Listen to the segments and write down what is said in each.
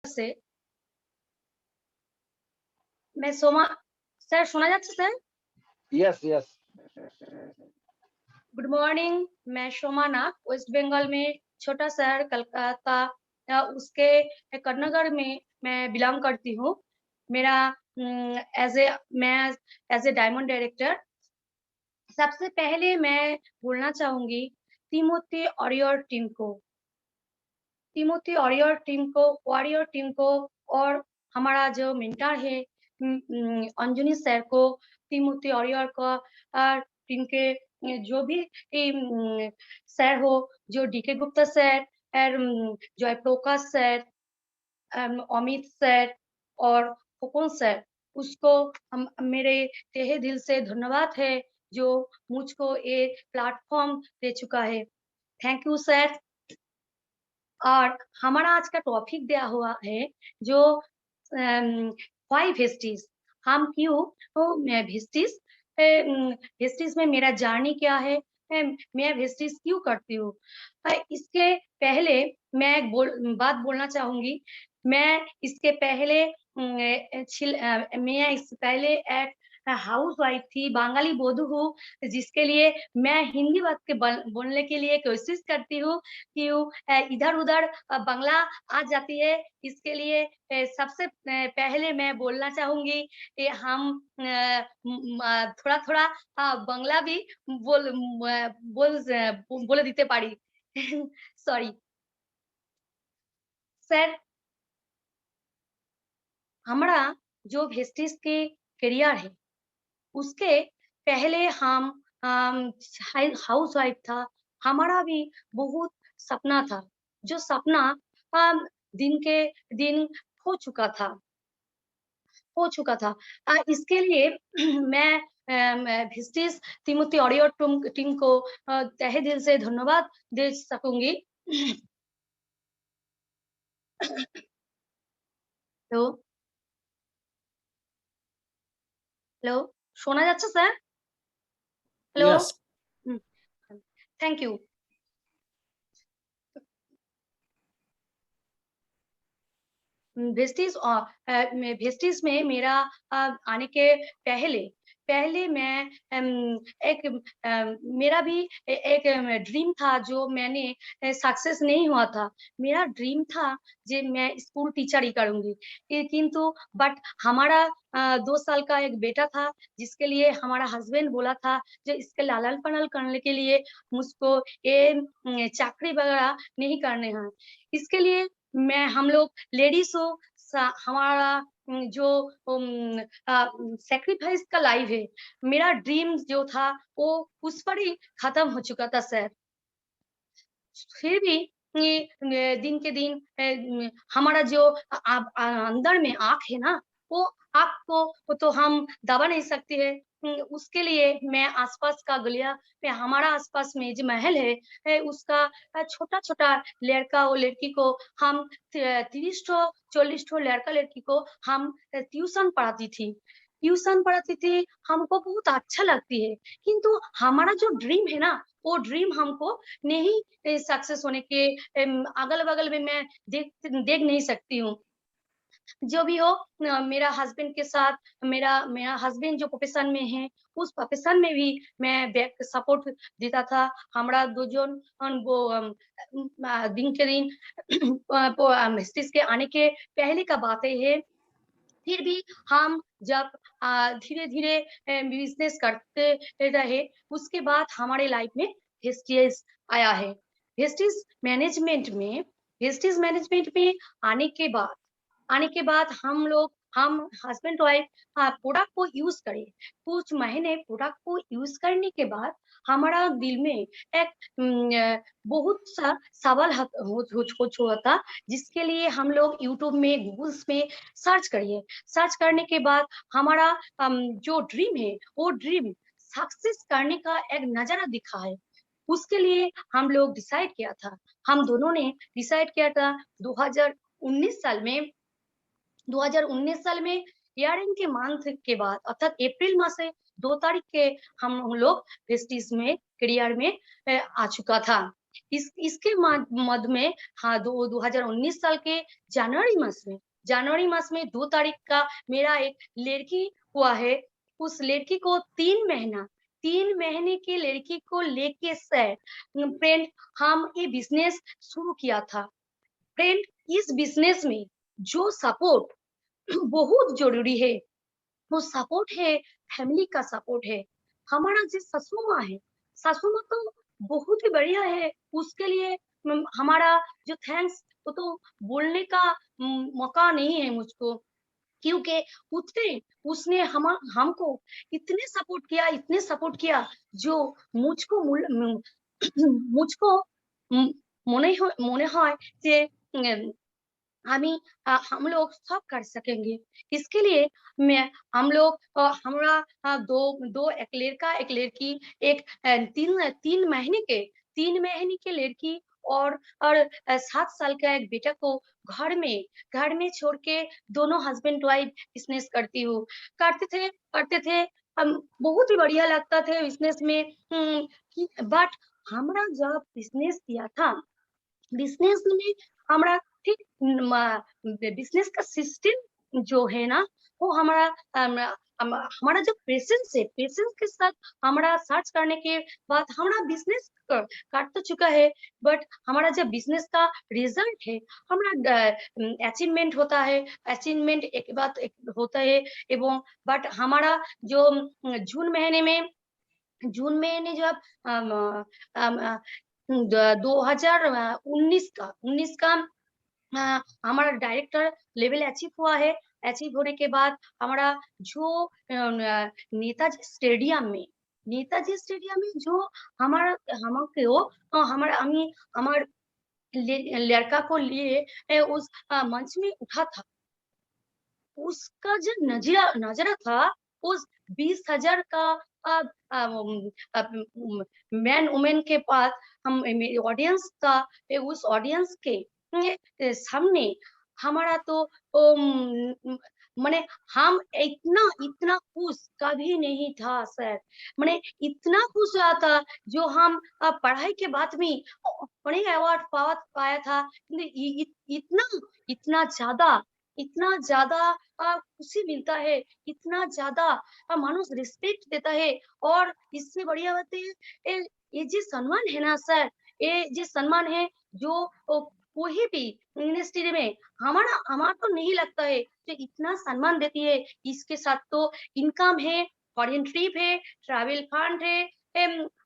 से मैं सोमा স্যার শোনা যাচ্ছে sir? Yes, yes. Good morning, मैं सोमा नाग, वेस्ट बंगाल में छोटा शहर कलकत्ता उसके कन्नगर में मैं बिलोंग करती हूँ। मेरा मैं एज ए डायमंड डायरेक्टर। सबसे पहले मैं बोलना चाहूंगी तिमोथी वॉरियर टीम को, तिमोथी वॉरियर टीम को और हमारा जो मेंटर है अंजनी सर को, तिमोथी वॉरियर का टीम के जो भी सर हो, जो DK Gupta sir, Jayaprakash sir, Amit sir और फुकुन सर, उसको हम मेरे तहे दिल से धन्यवाद है जो मुझको ये प्लेटफॉर्म दे चुका है। Thank you sir. और हमारा आज का टॉपिक दिया हुआ है जो व्हाई वेस्टिज, हम क्यों वेस्टिज, वेस्टिज में मेरा जर्नी क्या है, मैं वेस्टिज क्यों करती हूँ। इसके पहले मैं एक बात बोलना चाहूंगी। मैं इसके पहले मैं इससे पहले एक हाउस वाइफ थी, बंगाली बधू हूँ, जिसके लिए मैं हिंदी बात के बोलने के लिए कोशिश करती हूँ कि इधर उधर बांग्ला आ जाती है। इसके लिए सबसे पहले मैं बोलना चाहूंगी कि हम थोड़ा थोड़ा बांग्ला भी बोले दीते पारी। Sorry sir. हमारा जो वेस्टिज के करियर है उसके पहले हम हाउस वाइफ था। हमारा भी बहुत सपना था, जो सपना दिन के दिन हो चुका था, हो चुका था। इसके लिए मैं वेस्टिज तिमोथी वॉरियर टीम को तहे दिल से धन्यवाद दे सकूंगी। तो হ্যালো, শোনা যাচ্ছে sir? Hello. Yes. Thank you. Vestige में मेरा आने के पहले पहले मैं एक मेरा भी एक ड्रीम था जो मैंने सक्सेस नहीं हुआ था। मेरा ड्रीम था जे मैं स्कूल टीचर ही करूंगी, किंतु बट हमारा 2 साल का एक बेटा था जिसके लिए हमारा हस्बैंड बोला था जो इसके लालन पालन करने के लिए मुझको ये चाकरी वगैरह नहीं करने हैं। इसके लिए मैं हम लोग लेडीज हो, हमारा जो सेक्रीफाइस का लाइफ है, मेरा ड्रीम जो था वो उस पर ही खत्म हो चुका था सर। फिर भी दिन के दिन हमारा जो अंदर में आँख है ना, वो आँख को तो हम दबा नहीं सकते हैं। उसके लिए मैं आसपास का गलिया में, हमारा आसपास में जो महल है उसका छोटा-छोटा लड़का और लड़की को हम 30 ठो 40 ठो लड़का लड़की को हम ट्यूशन पढ़ाती थी। ट्यूशन पढ़ाती थी, हमको बहुत अच्छा लगती है, किंतु हमारा जो ड्रीम है ना, वो ड्रीम हमको नहीं सक्सेस होने के अगल-बगल में मैं देख देख नहीं सकती हूँ। जो भी हो, मेरा हस्बैंड के साथ मेरा मेरा हस्बैंड जो प्रोफेशन में है, उस प्रोफेशन में भी मैं बैक सपोर्ट देता था। हमरा 2 जन वो दिन के दिन मिस्ट्रेस के आने के पहले का बातें है। फिर भी हम जब धीरे-धीरे बिज़नेस करते रहे, उसके बाद हमारे लाइफ में वेस्टेज आया है। वेस्टेज मैनेजमेंट में वेस्टेज मैनेजमेंट में आने के बाद आने के बाद हम हस्बैंड वाइफ प्रोडक्ट को यूज़ करे। कुछ महीने प्रोडक्ट को यूज़ करने के बाद हमारा दिल में एक बहुत सा सवाल हो था, जिसके लिए हम लोग यूट्यूब में, गूगल्स में सर्च करिए। सर्च करने के बाद हमारा जो ड्रीम है, वो ड्रीम सक्सेस करने का एक नज़ारा दिखा है। उसके लिए हम लोग डिसाइड किया था, हम दोनों ने डिसाइड किया था 2019 साल में 2019 साल में ईयर-एंड के मंथ के बाद अर्थात अप्रैल मासे 2 तारीख के हम लोग वेस्टिज में करियर में आ चुका था। इसके मध्य में हाँ 2019 साल के जनवरी मास में 2 तारीख का मेरा एक लड़की हुआ है। उस लड़की को 3 महीने की लड़की को लेके सर फ्रेंड हम ये बिजनेस शुरू किया था। फ्रेंड इस बिजनेस में जो सपोर्ट बहुत जरूरी है वो सपोर्ट है, फैमिली का सपोर्ट है। हमारा जो सासू माँ तो बहुत ही बढ़िया है। उसके लिए हमारा जो थैंक्स वो तो बोलने का मौका नहीं है मुझको, क्योंकि उसने उसने हमको इतने सपोर्ट किया जो मुझको मुझको মনে হয় যে আমি हम लोग सब कर सकेंगे। इसके लिए मैं हम लोग हमारा दो दो एक लड़का एक लड़की एक 3 महीने के लड़की और 7 साल का एक बेटा को घर में छोड़ के दोनों हस्बैंड वाइफ बिजनेस करते थे। बहुत ही बढ़िया लगता था बिजनेस में। बट हमारा जब बिजनेस किया था बिजनेस में हमारा ठीक बिजनेस का सिस्टम जो है ना वो हमारा जो पेशेंस के साथ हमारा सर्च करने के बाद हमारा बिजनेस काट तो चुका है। बट हमारा जो बिजनेस का रिजल्ट है हमारा अचीवमेंट होता है। अचीवमेंट एक बात एक होता है एवं बट हमारा जो जून महीने जब 2019 का हमारा डायरेक्टर लेवल अचीव हुआ है। अचीव होने के बाद हमारा जो नेताजी स्टेडियम में जो हमारा हमके वो हमारा हमार लड़का को लिए उस मंच में उठा था। उसका जो नजरा था उस 20,000 का मैन वुमेन के पास हम ऑडियंस था। उस ऑडियंस के सामने हमारा तो माने हम इतना खुश कभी नहीं था सर। माने इतना खुश हुआ था जो हम पढ़ाई के बाद में बड़े अवार्ड पाया था। इतना इतना ज्यादा इतना ज्यादा खुशी मिलता है, इतना ज्यादा मानुष रिस्पेक्ट देता है। और इससे बढ़िया बात है ये जो सम्मान है ना सर, ये जो सम्मान है जो कोई भी मिनिस्ट्री में हमारा हमारा तो नहीं लगता है जो इतना सम्मान देती है। इसके साथ तो इनकम है, फॉरेन ट्रिप है, ट्रैवल फंड है,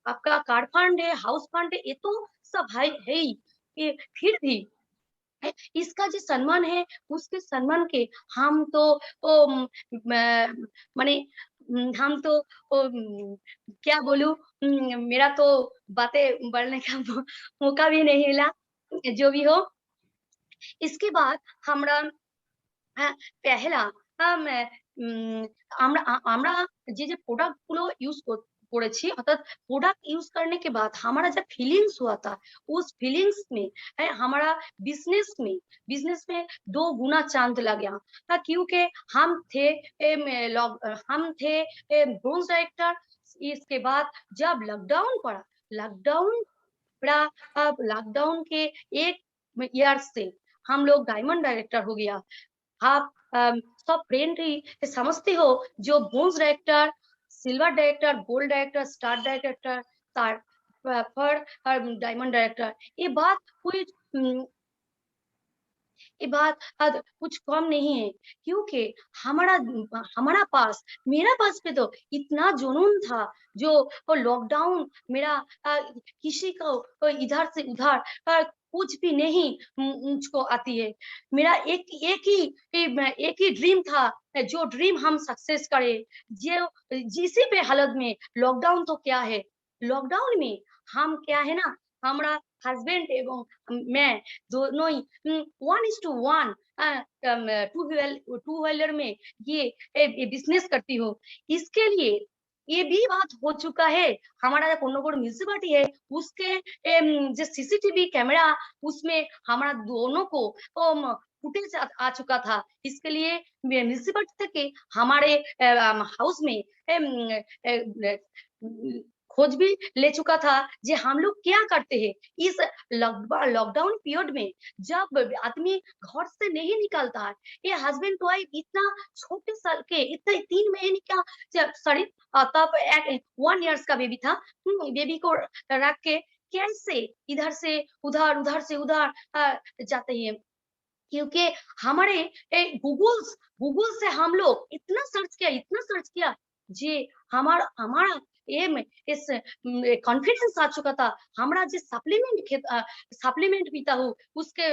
आपका कार फंड है, हाउस फंड है, ये तो सब है ही। फिर भी इसका जो सम्मान है उसके सम्मान के हम तो माने हम तो क्या बोलूं, मेरा तो बातें बढ़ने का मौका भी नहीं मिला। जो भी हो इसके बाद हमरा পেহেলা আমরা আমরা যে প্রোডাক্ট গুলো ইউজ করেছি অর্থাৎ प्रोडक्ट यूज करने के बाद हमारा जब फीलिंग्स हुआ था उस फीलिंग्स में हमारा बिजनेस में 2 गुना चांद लग गया था। क्योंकि हम थे ब्रोंज डायरेक्टर। इसके बाद जब लॉकडाउन पड़ा अब लॉकडाउन के एक ईयर से हम लोग डायमंड डायरेक्टर हो गया। आप सब फ्रेंड ही समझते हो जो bronze director, silver director, gold director, star director, तार पर डायमंड डायरेक्टर, कोई उम, ये बात कुछ कम नहीं है। क्योंकि हमारा हमारा पास मेरा पास पे तो इतना जुनून था जो लॉकडाउन मेरा किसी को इधर से उधर कुछ भी नहीं मुझको आती है। मेरा एक ही ड्रीम था जो ड्रीम हम सक्सेस करें। जो जिसी भी हालत में लॉकडाउन तो क्या है, लॉकडाउन में हम क्या है ना हमारा हस्बैंड एवं मैं दोनों ही 1:1 टू व्हीलर में ये बिजनेस करती हूँ। इसके लिए ये भी बात हो चुका है हमारा जो कोन्नगोड़ म्यूनिसिपालिटी है उसके जो सीसीटीवी कैमरा उसमें हमारा दोनों को फुटेज आ चुका था। इसके लिए म्यूनिसिपालिटी থেকে हमारे हाउस में खोज भी ले चुका था जे हम लोग क्या करते हैं इस लॉकडाउन पीरियड में, जब आदमी घर से नहीं निकलता है। ये हस्बैंड वाइफ इतना छोटे साल के, इतना 3 महीने का, सॉरी, तब 1 ईयर्स का बेबी था। बेबी को रख के कैसे इधर से उधर, उधर से उधर जाते हैं। क्योंकि हमारे गूगल से हम लोग इतना सर्च किया जे हमारा हमारा एम इस कॉन्फिडेंस आ चुका था। हमारा जो सप्लीमेंट पीता हूँ उसके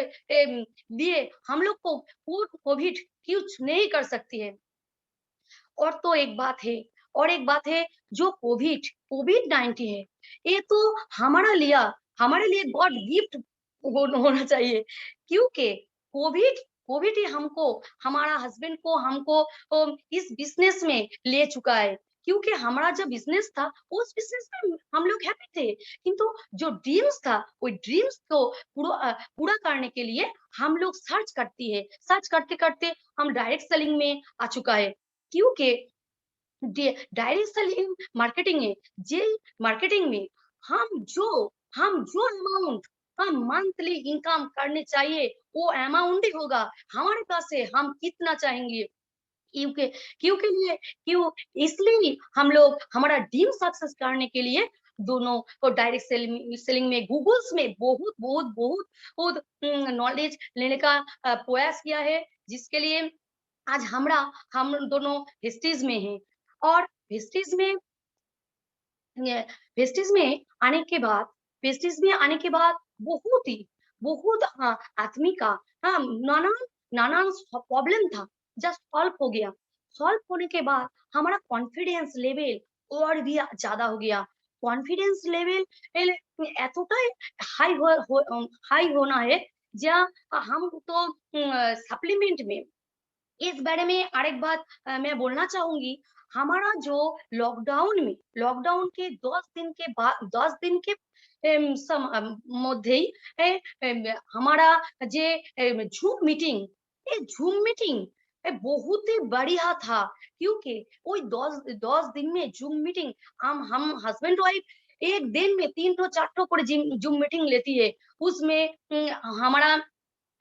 लिए हम लोग को कोविड कुछ नहीं कर सकती है। और तो एक बात है, और एक बात है, जो कोविड-19 है, ये तो हमारे लिए गॉड गिफ्ट होना चाहिए। क्योंकि कोविड कोविड ही हमको, हमारा हस्बैंड को हमको इस बिज़नेस में ले चुका है। क्योंकि हमारा जो बिज़नेस था, उस बिज़नेस में हम लोग हैप्पी थे। किंतु जो ड्रीम्स था, वो ड्रीम्स को पूरा करने के लिए हम लोग सर्च करती है। सर्च करते-करते हम डायरेक्ट सेलिंग में आ चुका है। क्योंकि डायरेक्ट सेलिंग मार्केटिंग है, जे मार्केटिंग में हम जो अमाउंट हम मंथली इनकम करने चाहिए, वो अमाउंट ही होगा हमारे पास है, हम कितना चाहेंगे। क्योंकि क्योंकि लिए क्यों इसलिए हम लोग हमारा ड्रीम सक्सेस करने के लिए दोनों को डायरेक्ट सेलिंग सेलिंग में गूगल्स में बहुत नॉलेज लेने का प्रयास किया है, जिसके लिए आज हम दोनों वेस्टीज में हैं। और वेस्टीज में ये वेस्टीज में आने के बाद वेस्टीज में आने के बाद बहुत आदमी का नाना नाना प्रॉब्लम था, जस्ट सॉल्व हो गया। सॉल्व होने के बाद हमारा कॉन्फिडेंस लेवल और भी ज्यादा हो गया। कॉन्फिडेंस लेवल এতটাই हाई होना है, जहाँ हम तो सप्लीमेंट में इस बारे में आरेक बात मैं बोलना चाहूँगी। हमारा जो लॉकडाउन के 10 दिन के মধ্যেই हमारा जे ज़ूम मीटिंग बहुत ही बढ़िया था। क्योंकि ওই 10 दिन में ज़ूम मीटिंग हम हस्बैंड वाइफ एक दिन में 3 ठो 4 ठो করে ज़ूम मीटिंग लेती है। उसमें हमारा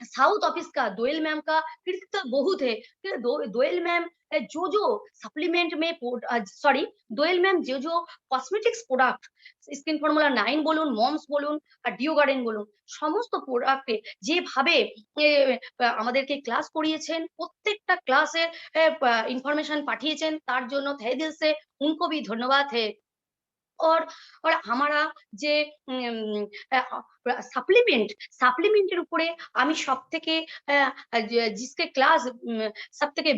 साउथ ऑफिस का दोएल मैम का कृतित्व बहुत है। फिर दोएल मैम जो सप्लीमेंट में सॉरी, दोएल मैम जो कॉस्मेटिक्स प्रोडक्ट स्किन फर्मुला 9 বলুন, মমস বলুন আর ডিওগার্ডেন বলুন, সমস্ত প্রোডাক্টে যেভাবে আমাদেরকে ক্লাস করিয়েছেন, প্রত্যেকটা ক্লাসের ইনফরমেশন পাঠিয়েছেন, তার জন্য तहे दिल से उनको भी धन्यवाद है। और और हमारा যে সাপ্লিমেন্টের উপরে আমি সবথেকে जिसके क्लास सबথেকে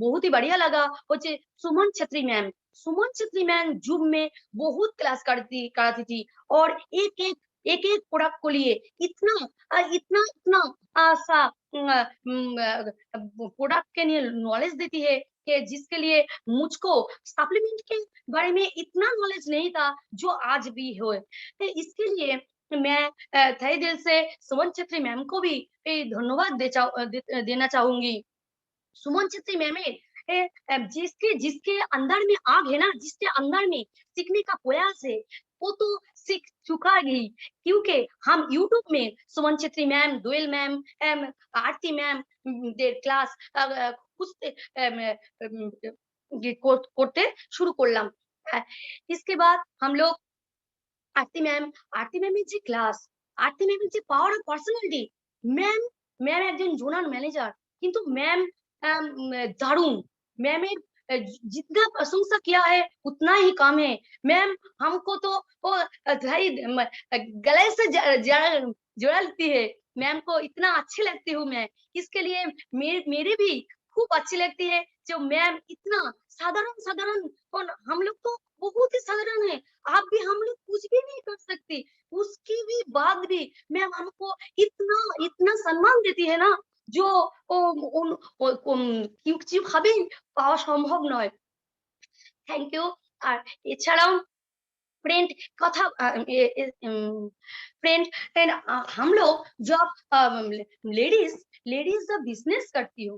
बहुत ही बढ़िया लगा হচ্ছে सुमन छेत्री मैम। सुमन छेत्री मैम जूम में बहुत क्लास कराती थी, और एक प्रोडक्ट को लिए इतना सा प्रोडक्ट के लिए नॉलेज देती है कि जिसके लिए मुझको सप्लीमेंट के बारे में इतना नॉलेज नहीं था जो आज भी है। तो इसके लिए मैं तहे दिल से सुमन छेत्री मैम को भी धन्यवाद देना चाहूंगी। सुमन छेत्री मैम जिसके जिसके अंदर में आग है ना, जिसके अंदर में सीखने का प्रयास है, वो तो सीख चुका ही। क्योंकि हम यूट्यूब में सुमन छेत्री मैम, दोएल मैम, आरती मैम देर क्लास করতে শুরু করলাম। इसके बाद हम लोग आरती मैम যে ক্লাস, आरती मैम যে power of personality, ma'am ma'am একজন জোনাল ম্যানেজার, কিন্তু मैम दारुण। मैम जितना प्रशंसा किया है उतना ही कम है। मैम हमको तो वो भाई गले से जोड़ती है। मैम को इतना अच्छी लगती हूँ मैं। इसके लिए मेरे भी खूब अच्छी लगती है जो मैम इतना साधारण, और हम लोग तो बहुत ही साधारण है। आप भी हम लोग कुछ भी नहीं कर सकते, उसके भी बाद भी मैम हमको इतना सम्मान देती है ना, जो কিভাবেই পাওয়া সম্ভব নয়। Thank you. আর এছাড়াও फ्रेंड कथा फ्रेंड हम लोग जब लेडीज जब बिजनेस करती हो,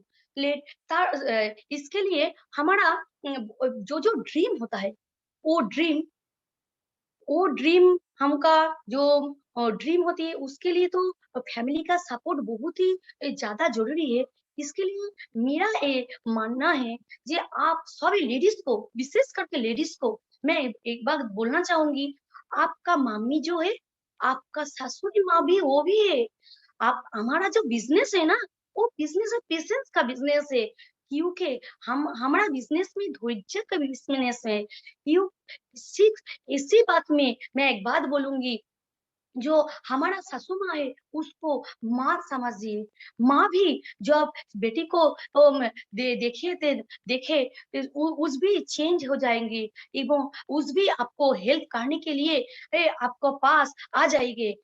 इसके लिए हमारा जो ड्रीम होता है, वो ड्रीम वो ड्रीम हमका जो ड्रीम होती है उसके लिए तो फैमिली का सपोर्ट बहुत ही ज़्यादा ज़रूरी है। इसके लिए मेरा ये मानना है जे आप सभी लेडीज़ को, विशेष करके लेडीज़ को मैं एक बात बोलना चाहूँगी, आपका मम्मी जो है, आपका ससुरी माँ भी वो भी है। आप हमारा जो बिज़नेस है ना, वो बिज़नेस है, पेशेंस का बिज़नेस है। क्योंकि हम हमारा बिज़नेस में धैर्य का बिज़नेस है। क्यों इसी इसी बात में मैं एक बात बोलूँगी, जो हमारा सासू माँ है, उसको माँ समझिए। माँ भी जब बेटी को देखे उस भी चेंज हो जाएँगी एवं उस भी आपको हेल्प करने के लिए आपको पास आ जाएँगे।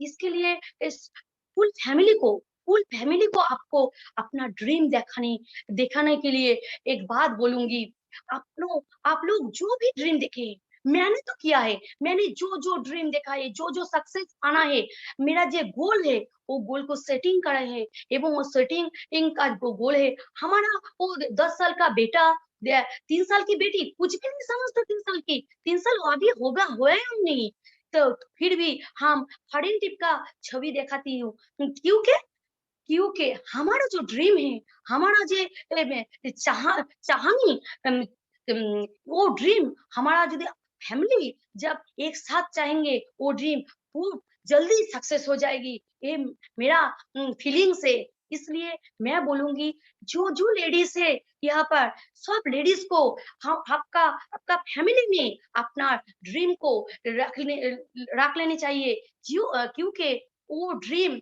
इसके लिए इस फुल फैमिली को आपको अपना ड्रीम दिखाने के लिए एक बात बोलूँगी, आप लोग जो भी ड्रीम देखें, मैंने तो किया है। मैंने जो ड्रीम देखा है, जो सक्सेस पाना है, मेरा जो गोल है, वो गोल को सेटिंग करा है एवं वो सेटिंग का जो गोल है, हमारा वो 10 साल का बेटा, 3 साल की बेटी कुछ भी नहीं समझता 3 साल की, 3 साल अभी होगा होया ही नहीं। तो फिर भी हम फॉरेन ट्रिप का छवि दिखाती हूँ। क्योंकि क्योंकि हमारा जो ड्रीम है, हमारा जे चाहनी अम, वो ड्रीम हमारा यदि फैमिली जब एक साथ चाहेंगे, वो ड्रीम खूब जल्दी सक्सेस हो जाएगी। ये मेरा फीलिंग्स है। इसलिए मैं बोलूँगी जो लेडीज़ है यहाँ पर, सब लेडीज़ को हम आपका आपका फैमिली में अपना ड्रीम को रख लेनी चाहिए। क्योंकि वो ड्रीम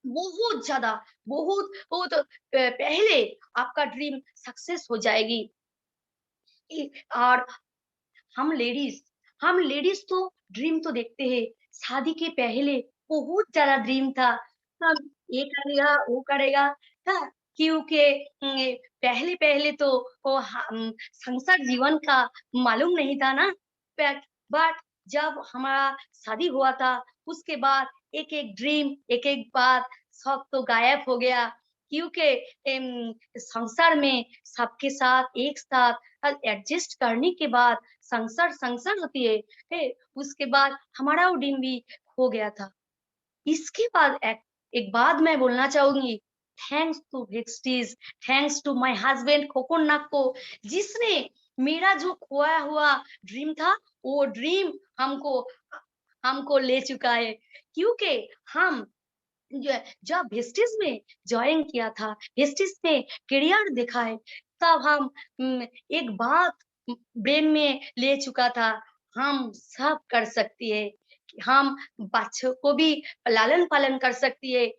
बहुत ज़्यादा, बहुत पहले आपका ड्रीम सक्सेस हो जाएगी। और हम लेडीज़ तो ड्रीम तो देखते हैं, शादी के पहले बहुत ज़्यादा ड्रीम था, हम ये करेगा, वो करेगा, हाँ, क्योंकि पहले-पहले तो संसार जीवन का मालूम नहीं था ना, बट बट जब हमारा शादी हुआ था, उसके बाद एक-एक ड्रीम, एक-एक बात सब तो गायब हो गया, क्योंकि संसार में सबके साथ एक साथ एडजस्ट करने के बाद संसार होती है, उसके बाद हमारा वो ड्रीम भी खो गया था। इसके बाद एक बात मैं बोलना चाहूँगी, thanks to Vestige, thanks to my husband coconut को, जिसने मेरा जो खोया हुआ ड्रीम था, वो ड्रीम हमको ले चुका है। क्योंकि हम ज जब वेस्टीज़ में जॉइन किया था, वेस्टीज़ में करियर देखा है, तब हम एक बात ब्रेन में ले चुका था, हम सब कर सकती है। हम बच्चों को भी लालन-पालन कर सकती है।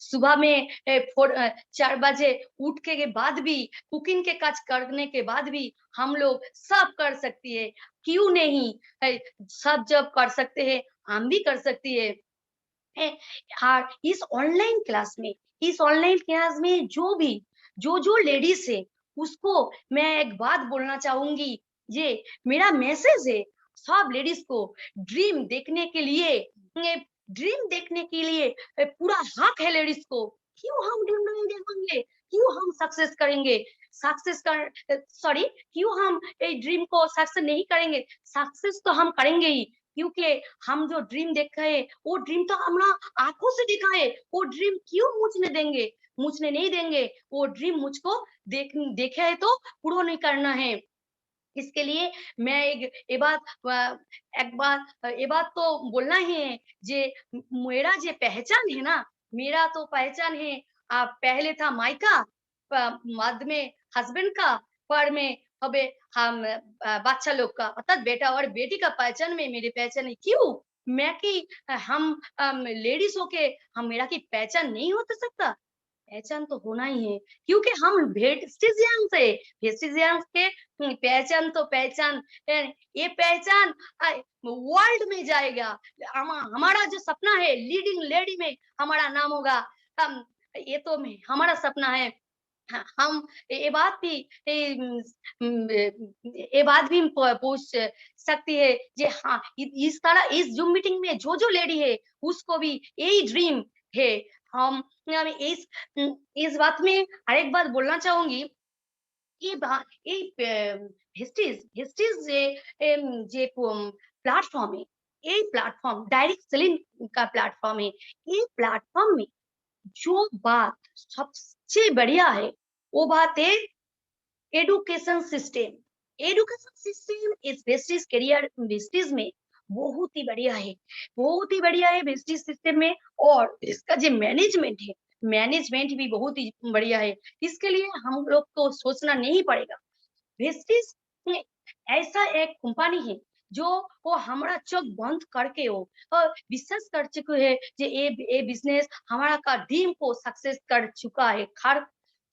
सुबह में 4 बजे उठ के बाद भी कुकिंग के काज करने के बाद भी हम लोग सब कर सकती है। क्यों नहीं? सब जब कर सकते हैं, हम भी कर सकती है। है और इस ऑनलाइन क्लास में जो लेडीज है उसको मैं एक बात बोलना चाहूंगी, ये मेरा मैसेज है सब लेडीज को, ड्रीम देखने के लिए पूरा हक है लेडीज को। क्यों हम ड्रीम नहीं देखेंगे? क्यों हम सक्सेस करेंगे? सक्सेस कर सॉरी क्यों हम ड्रीम को सक्सेस नहीं करेंगे? सक्सेस तो हम करेंगे ही, क्योंकि हम जो ड्रीम देखा है, वो ड्रीम तो हमरा आँखों से देखा है, वो ड्रीम क्यों मुझने देंगे? मुझने नहीं देंगे, वो ड्रीम मुझको देखे है तो पूरा नहीं करना है। इसके लिए मैं ये बात तो बोलना ही है जे मेरा जे पहचान है ना, मेरा तो पहचान है पहले था मायका, बाद में हस्बैंड का, पर में हबे हम बादशाह लोग का, अर्थात बेटा और बेटी का पहचान में मेरी पहचान है। क्यों? मैं कि हम लेडीज होके हम मेरा की पहचान नहीं हो तो सकता? पहचान तो होना ही है, क्योंकि हम वेस्टिजियंस है, वेस्टिजियंस के पहचान तो पहचान ये पहचान वर्ल्ड में जाएगा। हमारा जो सपना है लीडिंग लेडी में हमारा नाम होगा। हम ये तो हमारा सपना है। हाँ, हम ये बात भी ये बात भी पूछ सकती है जे हाँ, इस तरह इस ज़ूम मीटिंग में जो लेडी है उसको भी यही ड्रीम है। हम इस बात में अरेक बात बोलना चाहूँगी, এই ভেস্টিজ যে प्लेटफॉर्म है, ये प्लेटफॉर्म डायरेक्ट सेलिंग का प्लेटफॉर्म है। ये प्लेटफॉर्म में जो बात सबसे बढ़िया है, वो बात है एडुकेशन सिस्टम। एडुकेशन सिस्टम इस वेस्टिज करियर वेस्टिज में बहुत ही बढ़िया है, बहुत ही बढ़िया है वेस्टिज सिस्टम में। और इसका जो मैनेजमेंट है, मैनेजमेंट भी बहुत ही बढ़िया है। इसके लिए हम लोग को सोचना नहीं पड़ेगा। वेस्टिज में ऐसा एक कंपनी है जो वो हमारा चोक बंद करके वो और विश्वास कर चुके हैं कि ये बिजनेस हमारा का ड्रीम को सक्सेस कर चुका है, कर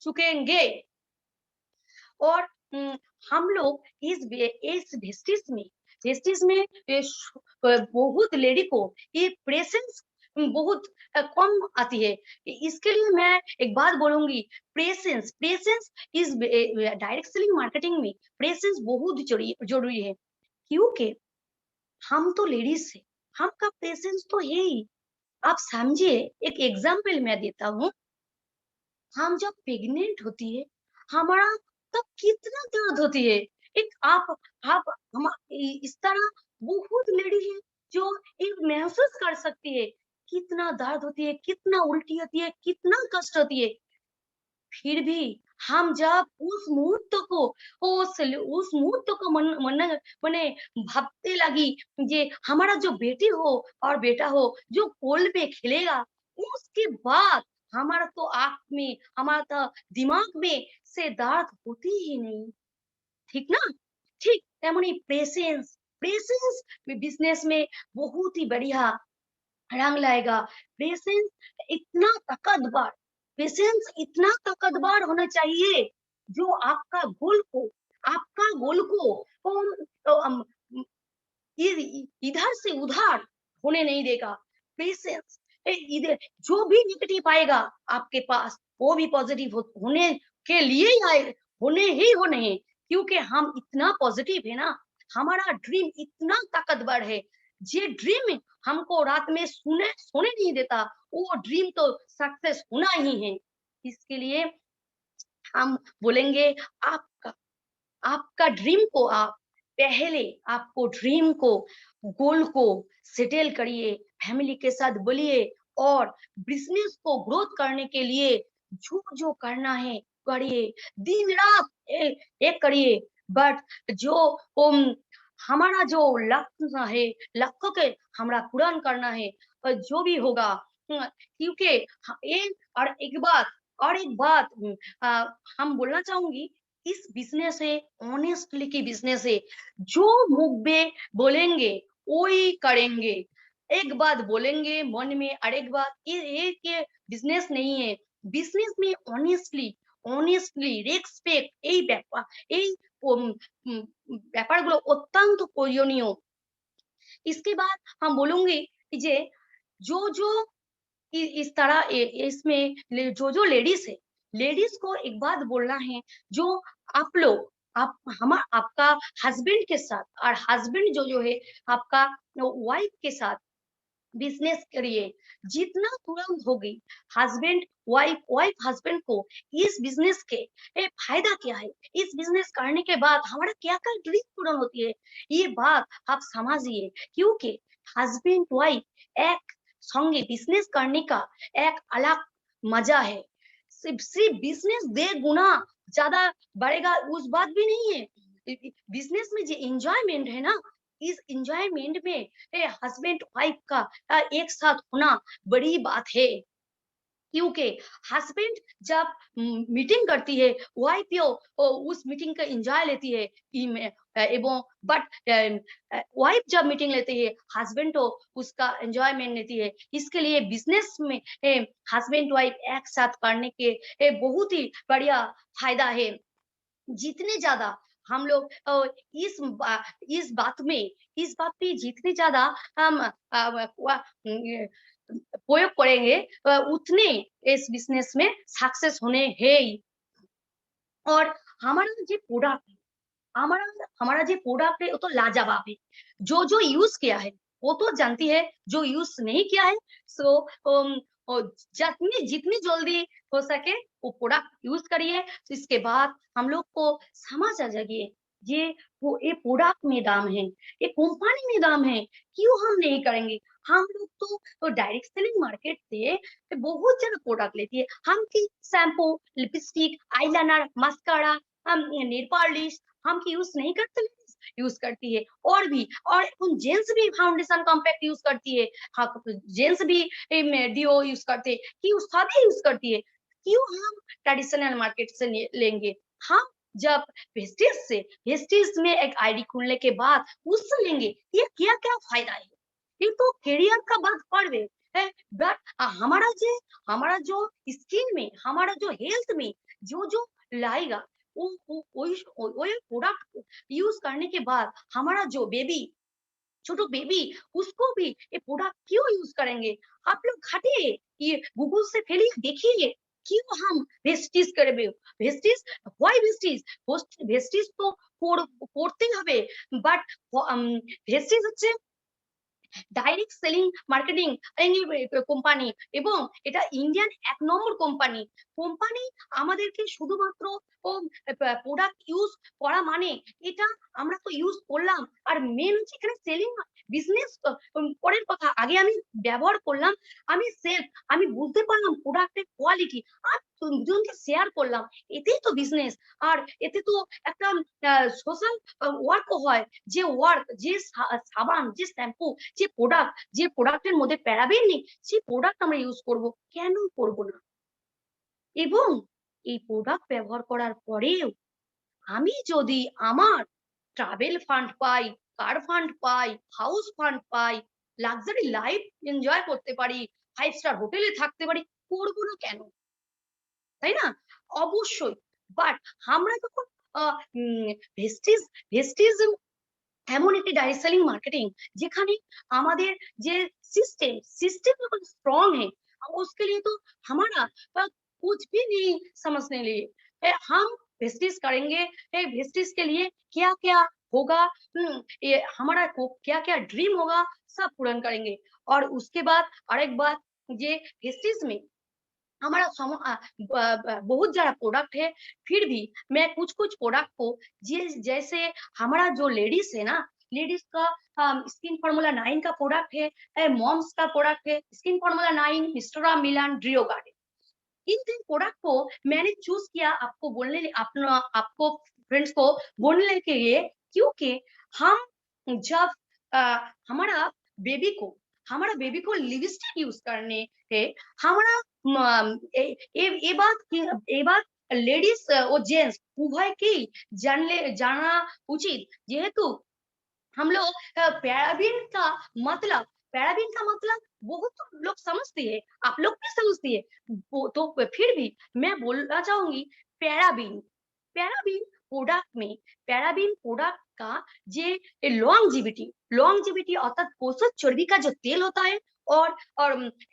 चुकेंगे। और हम लोग इस वेस्टिज में बहुत लेडी को ये प्रेजेंस बहुत कम आती है। इसके लिए मैं एक बात बोलूंगी, प्रेजेंस प्रेजेंस इस डायरेक्ट सेलिंग मार्केटिंग में प्रेजेंस बहुत जरूरी है। क्योंकि हम तो लेडीज है, हम का प्रेजेंस तो है ही। आप समझिए, एक एग्जाम्पल मैं देता हूँ। हम जब प्रेग्नेंट होती है, हमारा तब कितना दर्द होती है। एक आप हम इस तरह बहुत लेडी है जो एक महसूस कर सकती है कितना दर्द होती है, कितना उल्टी होती है, कितना कष्ट होती है। फिर भी हम जब उस मुहूर्त को उस मुहूर्त को मन मने भाबते लगी जे हमारा जो बेटी हो और बेटा हो जो कोल पे खेलेगा, उसके बाद हमारा तो आंख में, हमारा तो दिमाग में से दर्द होती ही नहीं। ठीक ना? ठीक तेमनी पेशेंस पेशेंस बिजनेस में बहुत ही बढ़िया रंग लाएगा। पेशेंस इतना ताकतवर पेशेंस इतना ताकतवर होना चाहिए जो आपका गोल को इधर से उधर होने नहीं देगा। पेशेंस इधर जो भी नेगेटिव आएगा आपके पास, वो भी पॉजिटिव होने के लिए ही आए, होने हैं। क्योंकि हम इतना पॉजिटिव है ना, हमारा ड्रीम इतना ताकतवर है। ये ड्रीम हमको रात में सोने नहीं देता, वो ड्रीम तो सक्सेस होना ही है। इसके लिए हम बोलेंगे, आपका आपका ड्रीम को आप पहले आपको ड्रीम को गोल को सेटल करिए, फैमिली के साथ बोलिए और बिजनेस को ग्रोथ करने के लिए जो जो करना है करिए, दिन रात एक करिए। बट जो हमारा जो लक्ष्य है, लक्ष्य के हमारा पूर्ण करना है, जो भी होगा। क्योंकि एक बात हम बोलना चाहूंगी, इस बिजनेस है ऑनेस्टली की बिजनेस है। जो मुंह में बोलेंगे वही करेंगे। एक बात बोलेंगे मन में और एक बात, ये बिजनेस नहीं है। बिजनेस में ऑनेस्टলি রেসপেক্ট এই ব্যাপারগুলো অত্যন্ত প্রয়োজনীয়। इसके बाद हम बोलूंगी कि जो जो इस तरह इसमें जो लेडीज है, लेडीज को एक बात बोलना है। जो आप लोग आपका हस्बैंड के साथ और हस्बैंड जो है आपका वाइफ के साथ बिजनेस करिए, जितना तुरंत होगी। हस्बैंड वाइफ वाइफ हस्बैंड को इस बिजनेस के फायदा क्या है, इस बिजनेस करने के बाद हमारा क्या क्या ड्रीम पूर्ण होती है, ये बात आप समझिए। क्योंकि हस्बैंड वाइफ एक संगे बिजनेस करने का एक अलग मजा है। सिर्फ बिजनेस 1.5 गुना ज्यादा बढ़ेगा उस बात भी नहीं है। बिजनेस में जो एंजॉयमेंट है ना, इस एंजॉयमेंट में हस्बैंड वाइफ का एक साथ होना बड़ी बात है। क्योंकि हस्बैंड जब मीटिंग करती है, वाइफ उस मीटिंग का एंजॉय लेती है। एवं बट वाइफ जब मीटिंग लेती है, हस्बैंड तो उसका एंजॉयमेंट लेती है। इसके लिए बिजनेस में हस्बैंड वाइफ एक साथ करने के बहुत ही बढ़िया फायदा है। जितने ज्यादा हम लोग इस बात पे जितने ज्यादा हम प्रयोग करेंगे, उतने इस बिजनेस में सक्सेस होने हैं ही। और हमारा जो प्रोडक्ट है, हमारा जो प्रोडक्ट है वो तो लाजवाब है। जो जो यूज किया है वो तो जानती है, जो यूज नहीं किया है सो और जितनी जितनी जल्दी हो सके वो प्रोडक्ट यूज करिए। तो इसके बाद हम लोग को समझ आ जाएगी ये वो ये प्रोडक्ट में दाम है, ये कंपनी में दाम है, क्यों हम नहीं करेंगे। हम लोग तो डायरेक्ट सेलिंग मार्केट से बहुत ज्यादा प्रोडक्ट लेती है। हम की शैम्पू, लिपस्टिक, आईलाइनर, मस्कारा, हम नेल पॉलिश हम की यूज नहीं करते, यूज करती है। और भी और उन जेंट्स भी फाउंडेशन कॉम्पैक्ट यूज करती है। हाँ, जेंट्स भी डीओ यूज करते हैं, क्यों सभी यूज करती है, क्यों हम ट्रेडिशनल मार्केट से लेंगे। हम जब वेस्टेज में एक आईडी खुलने के बाद उससे लेंगे, ये क्या क्या फायदा है, ये तो करियर का बात पड़ है। बट हमारा जो स्किन में, हमारा जो हेल्थ में जो जो लाएगा वही प्रोडक्ट यूज करने के बाद हमारा जो बेबी, छोटो बेबी, उसको भी ये प्रोडक्ट क्यों यूज करेंगे। आप लोग हटिए, ये गूगल से फैलिए, देखिए क्यों हम वेस्टिज करबे। वेस्टिज व्हाई वेस्टिज, वेस्टिज तो পড়তেই হবে, বাট ভেস্টিজ হচ্ছে ডাইরেক্ট সেলিং মার্কেটিং কোম্পানি, এবং এটা ইন্ডিয়ান ১ নম্বর কোম্পানি। কোম্পানি আমাদেরকে শুধুমাত্র প্রোডাক্ট ইউজ করা মানে এটা আমরা তো ইউজ করলাম। আর মেন হচ্ছে এখানে সেলিং বিজনেস পরের কথা। আগে আমি ব্যবহার করলাম, আমি বুঝতে পারলাম প্রোডাক্টের কোয়ালিটি, আর দুজনকে শেয়ার করলাম, এতেই তো বিজনেস। আর এতে তো একটা সোশ্যাল ওয়ার্কও হয়। যে ওয়ার্ক, যে সাবান, যে শ্যাম্পু, যে প্রোডাক্টের মধ্যে প্যারাবেন নেই, সেই প্রোডাক্ট আমরা ইউজ করব, কেন করব না। এবং এই প্রোডাক্ট ব্যবহার করার পরেও আমি যদি আমার ট্রাভেল ফান্ড পাই, কার ফান্ড পাই, হাউস ফান্ড পাই, লাক্সারি লাইফ এনজয় করতে পারি, 5 স্টার হোটেলে থাকতে পারি, করব না কেন, তাই না? অবশ্যই। বাট আমরা যখন ভেস্টিজ ভেস্টিজ এমন একটি ডাইরেক্ট সেলিং मार्केटिंग যেখানে আমাদের যে सिस्टम बिल्कुल स्ट्रांग है, उसके लिए तो हमारा कुछ भी नहीं समझने लिए हम वेस्टिज करेंगे। वेस्टिज के लिए क्या क्या होगा, ये हमारा क्या क्या ड्रीम होगा, सब पूर्ण करेंगे। और उसके बाद अरेक बात, ये वेस्टिज में हमारा बहुत ज्यादा प्रोडक्ट है, फिर भी मैं कुछ कुछ प्रोडक्ट को जैसे हमारा जो लेडीज है ना, लेडीज का स्किन फार्मूला 9 का प्रोडक्ट है, मॉम्स का प्रोडक्ट है स्किन फार्मूला 9, मिस्टरा मिलान, ड्रियो गार्डन। इन 3 प्रोडक्ट को मैंने चूज किया आपको बोलने, अपना आपको फ्रेंड्स को बोलने के लिए, क्योंकि हम जब हमारा बेबी को हमारा बेबी को लिपस्टिक यूज करने है, हमारा এবার লেডিস ও জেন্টস উভয়কেই জানা উচিত। যেহেতু हम लोग पैराबीन का मतलब बहुत लोग समझते हैं, आप लोग भी समझती है। तो फिर भी मैं बोलना चाहूंगी, पैराबीन पैराबीन प्रोडक्ट में, पैराबीन प्रोडक्ट का जे लॉन्जिविटी अर्थात पोषक चर्बी का जो तेल होता है, और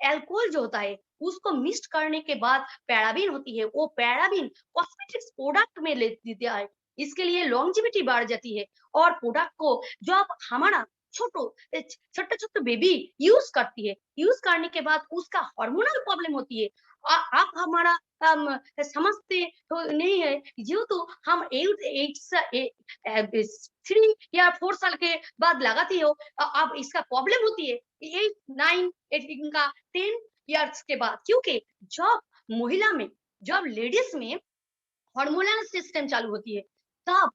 अल्कोहल जो होता है, उसको मिक्स करने के बाद पैराबीन होती है। वो पैराबीन कॉस्मेटिक्स प्रोडक्ट में ले देता है, इसके लिए लॉन्जिविटी बढ़ जाती है। और प्रोडक्ट को जब हमारा छोटे छोटे बेबी यूज करती है, यूज करने के बाद उसका हार्मोनल प्रॉब्लम होती है। आप हमारा समझते तो नहीं है, जेहेतु हम 3 या 4 साल के बाद लगाती हो, अब इसका प्रॉब्लम होती है 8 9 का 10 इयर्स के बाद, क्योंकि जब महिला में, जब लेडीज में हार्मोनल सिस्टम चालू होती है, तब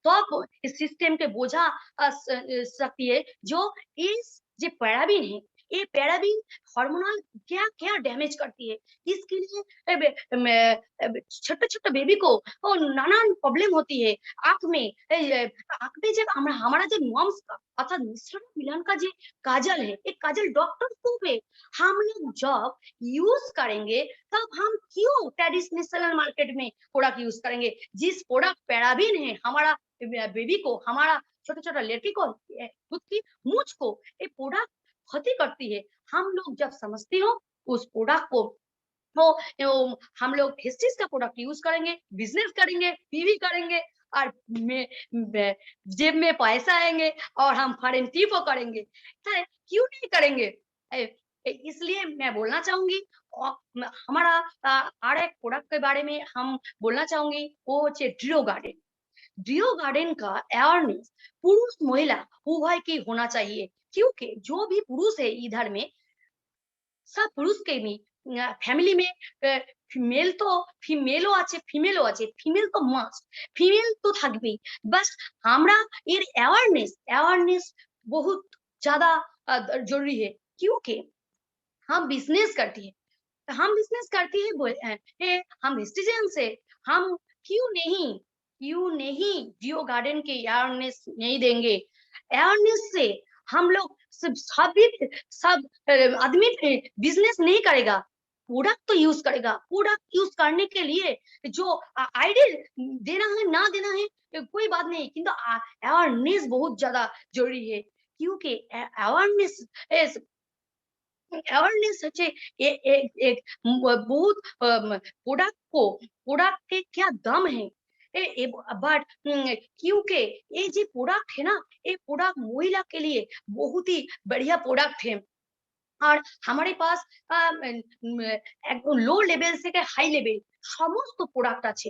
तब इस सिस्टम के बोझा सकती है। जो इस जो पैराबीन है, ये पैराबीन हार्मोनल क्या क्या डैमेज करती है। इसके लिए छोटे छोटे बेबी को नानान प्रॉब्लम होती है। आंख में जब हमारा जो मॉम्स का अर्थात मिस्टर मिलन का जो काजल है, एक काजल डॉक्टर प्रूफ है। हम लोग जब यूज करेंगे तब हम क्यों ट्रेडिशनल मार्केट में प्रोडक्ट यूज करेंगे। जिस प्रोडक्ट पैराबीन है, हमारा बेबी को, हमारा छोटा छोटा लड़की को, खुद की मूछ को ये प्रोडक्ट क्षति करती है। हम लोग जब समझते हो उस प्रोडक्ट को, हम लोग वेस्टिज का प्रोडक्ट यूज करेंगे, बिजनेस करेंगे, पीवी करेंगे, और जेब में पैसा आएंगे और हम फॉरेन ट्रिप करेंगे। क्यों नहीं करेंगे। इसलिए मैं बोलना चाहूँगी हमारा और एक प्रोडक्ट के बारे में हम बोलना चाहूँगी, वो হচ্ছে ডিও गार्डन। डियो गार्डन का अवेयरनेस पुरुष महिला उभय की होना चाहिए, क्योंकि जो भी पुरुष है इधर में सब पुरुष के भी फैमिली में মেল তো মেলও আছে, ফিমেলও আছে। ফিমেল তো মাস্ট, ফিমেল তো থাকবেই। বাস আমরা এর अवेयरनेस बहुत ज़्यादा ज़रूरी है, क्योंकि हम बिज़नेस करती है। हम बिज़नेस करती है हम सिटीज़न से हम क्यों नहीं जियो गार्डन के अवेयरनेस नहीं देंगे? अवेयरनेस से हम लोग सब आदमी बिज़नेस नहीं करेगा, प्रोडक्ट तो यूज़ करेगा। प्रोडक्ट यूज़ करने के लिए जो आइडिया देना है, ना देना है कोई बात नहीं, किंतु अवेयरनेस बहुत ज़्यादा ज़रूरी है, क्योंकि अवेयरनेस अवेयरनेस হচ্ছে एक बहुत प्रोडक्ट के क्या दाम है बट क्योंकि ये जो प्रोडक्ट है ना, ये प्रोडक्ट महिला के लिए बहुत ही बढ़िया प्रोडक्ट है। और हमारे पास एकदम लो लेवल से हाई लेवल समस्त प्रोडक्ट আছে।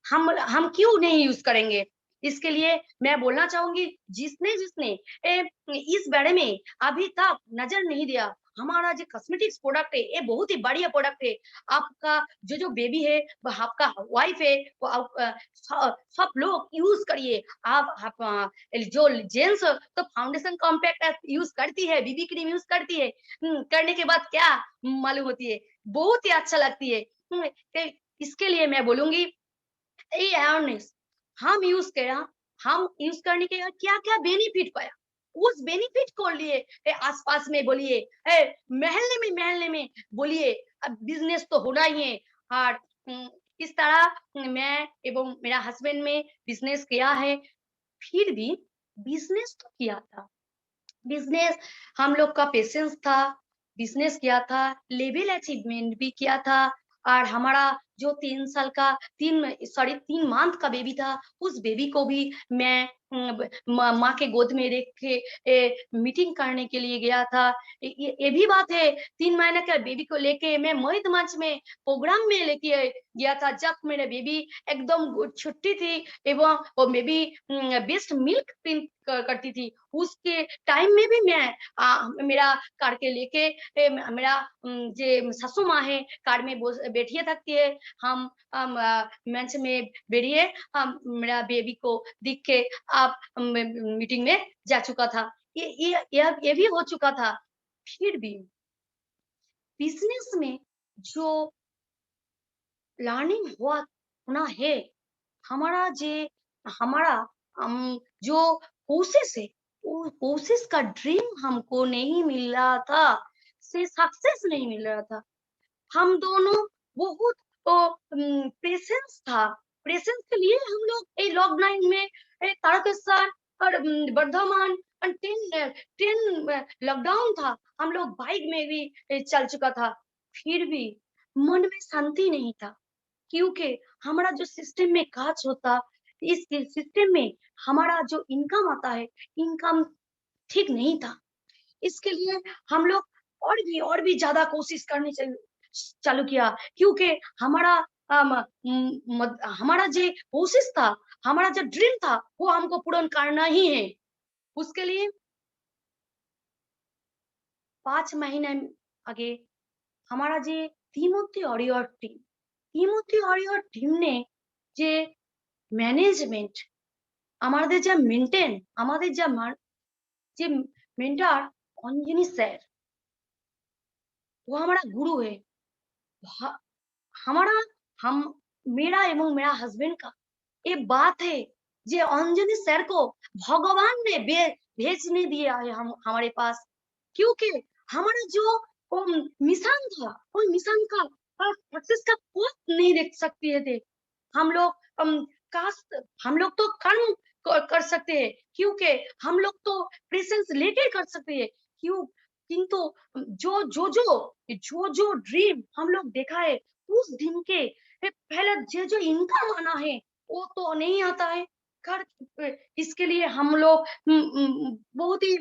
हम क्यों नहीं यूज करेंगे? इसके लिए मैं बोलना चाहूंगी, जिसने जिसने इस बारे में अभी तक नजर नहीं दिया, हमारा जो कॉस्मेटिक्स प्रोडक्ट है ये बहुत ही बढ़िया प्रोडक्ट है। आपका जो बेबी है, वह आपका वाइफ है, वो सब लोग यूज करिए। आप जो जेंट्स तो फाउंडेशन कॉम्पैक्ट यूज करती है, बीबी क्रीम यूज करती है, करने के बाद क्या मालूम होती है, बहुत ही अच्छा लगती है। तो इसके लिए मैं बोलूंगी, ये अवेयरनेस हम यूज करा, हम यूज करने के बाद क्या क्या बेनिफिट पाया, उस बेनिफिट को लिए आसपास में बोलिए, महल्ले में बोलिए। अब बिजनेस तो होना ही है। और इस तरह मैं एवं मेरा हस्बैंड में बिजनेस किया है। फिर भी बिजनेस तो किया था, बिजनेस हम लोग का पेशेंस था, बिजनेस किया था, लेवल अचीवमेंट भी किया था। और हमारा जो 3 साल का 3 मंथ का बेबी था, उस बेबी को भी मैं माँ के गोद में रख के मीटिंग करने के लिए गया था। ये भी बात है, 3 महीने का बेबी को लेके मैं मोहित मंच में प्रोग्राम में लेके गया था, जब मेरा बेबी एकदम छुट्टी थी एवं वो बेबी बेस्ट मिल्क प्रिंट करती थी। उसके टाइम में भी मैं मेरा कार के लेके मेरा जे सासू माँ है कार में बैठिए थकती है, हम मंच में बैठिए, हम मेरा बेबी को दिख के आप मीटिंग में जा चुका था। ये भी हो चुका था। फिर भी बिजनेस में जो लर्निंग होना है, हमारा जे हमारा जो कोशिश है, वो कोशिश का ड्रीम हमको नहीं मिल रहा था, से सक्सेस नहीं मिल रहा था। हम दोनों बहुत पेशेंस था, पेशेंस के लिए हम लोग ये लॉकडाउन में तारकेश्वर और वर्धमान 10 लॉकडाउन था, हम लोग बाइक में भी चल चुका था। फिर भी मन में शांति नहीं था, क्योंकि हमारा जो सिस्टम में काज होता, इस सिस्टम में हमारा जो इनकम आता है, इनकम ठीक नहीं था। इसके लिए हम लोग और भी ज़्यादा कोशिश करनी चालू किया, क्योंकि हमारा हमारा जो कोशिश था, हमारा जो ड्रीम था, वो हमको पूर्ण करना ही है। उसके लिए 5 महीने आगे हमारा যে তিমোথি অরিয়র টিম ने যে ম্যানেজমেন্ট আমাদের যা মেইনটেইন, আমাদের যে মেন্টর অঞ্জনী স্যার, वो हमारा गुरु है। भा- हमारा हम मेरा एवं मेरा हस्बैंड का ये बात है, जे अंजनी सर को भगवान ने भेजने दिया है हम हमारे पास, क्योंकि हमारा जो मिशन था, वो मिशन का सक्सेस का पोस्ट नहीं देख सकते थे। हम लोग कास्ट हम लोग तो कर्म कर सकते हैं, क्योंकि हम लोग तो प्रेजेंस लेके कर सकते हैं, क्यों, किंतु जो ड्रीम हम लोग देखा है, उस ड्रीम के पहले जो इनकम आना है, वो तो नहीं आता है। कर इसके लिए हम लोग बहुत ही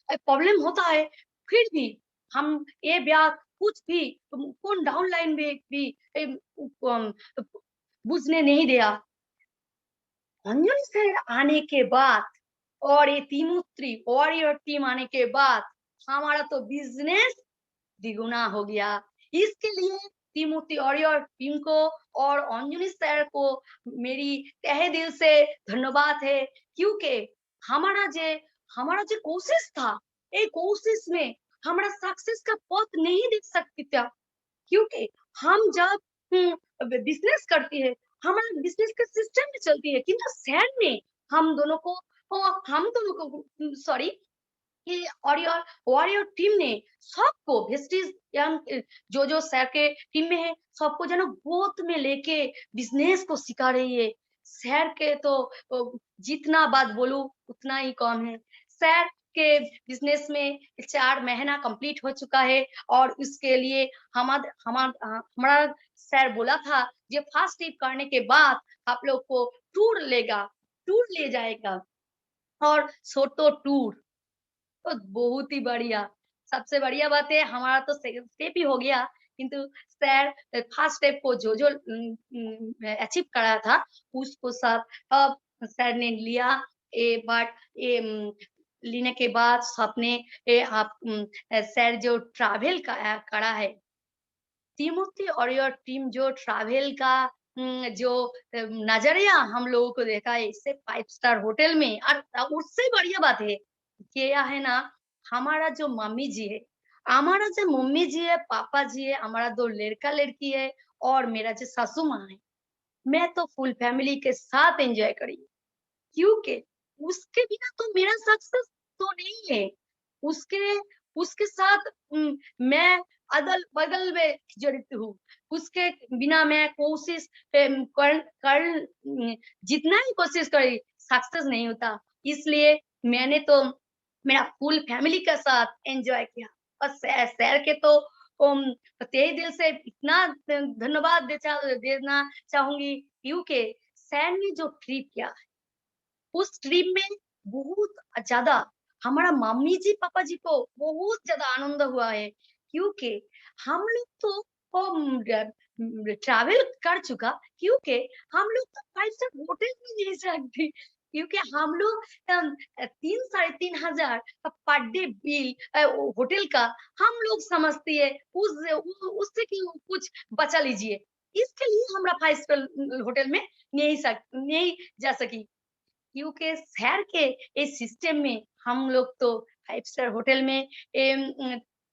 प्रॉब्लम होता है। फिर भी हम ये बात कुछ भी कौन डाउन लाइन में भी बुझने नहीं दिया। अंजलि सर आने के बाद और ये तिमुत्री वॉरियर टीम आने के बाद हमारा तो बिजनेस द्विगुना हो गया। इसके लिए तिमुती वॉरियर टीम को और अंजलि सर को मेरी तहे दिल से धन्यवाद है, क्योंकि हमारा जे हमारा जो कोशिश था, ये कोशिश में हमारा सक्सेस का पथ नहीं देख सकती था, क्योंकि हम जब बिजनेस करती है, हमारा बिजनेस का सिस्टम में चलती है, किंतु सैड में हम दोनों को हम दोनों को सॉरी कि वॉरियर वॉरियर टीम ने सबको वेस्टीज जो सर के टीम में है सबको जना गोद में लेके बिजनेस को सिखा रही है। सर के तो जितना बात बोलूं उतना ही कम है। सर के बिजनेस में 4 महीना कंप्लीट हो चुका है और उसके लिए हमारा सर बोला था ये फर्स्ट ट्रिप करने के बाद आप लोग को टूर ले जाएगा और सोटो टूर तो बहुत ही बढ़िया। सबसे बढ़िया बात है हमारा तो सेकंड स्टेप ही हो गया, किंतु सर फर्स्ट स्टेप को जो अचीव करा था उसको सब अब सर ने लिया। बट ये लेने के बाद सबने आप सर जो ट्रैवल का करा है तिमोथी और योर टीम जो ट्रैवल का जो नजरिया हम लोगों को देखा है इससे 5 स्टार होटल में। और उससे बढ़िया बात है क्या है ना, हमारा जो मम्मी जी है, हमारा जो मम्मी जी है, पापा जी है, हमारा 2 लड़का लड़की है और मेरा जो सासू माँ है, मैं तो फुल फैमिली के साथ एंजॉय करी, क्योंकि उसके बिना तो मेरा सक्सेस तो नहीं है। उसके उसके साथ मैं अदल-बगल में जड़ित हूँ। उसके बिना मैं कोशिश कर जितना ही कोशिश करी सक्सेस नहीं होता। इसलिए मैंने तो मेरा फुल फैमिली के साथ एन्जॉय किया। और सैर के तो तहे दिल से इतना धन्यवाद देना चाहूँगी, क्योंकि सैर ने जो ट्रिप किया उस ट्रिप में बहुत ज़्यादा हमारा मम्मी जी, पापा जी को बहुत ज़्यादा आनंद हुआ है, क्योंकि हम लोग तो ट्रैवल कर चुका, क्योंकि हम लोग तो 5 स्टार होटल में नहीं सकते, क्योंकि हम लोग 3 साढ़े 3 हज़ार पर डे बिल होटल का हम लोग समझते हैं, उससे क्यों कुछ बचा लीजिए। इसके लिए हमरा 5 स्टार होटल में नहीं जा सकी। क्योंकि शहर के इस सिस्टम में हम लोग तो 5 स्टार होटल में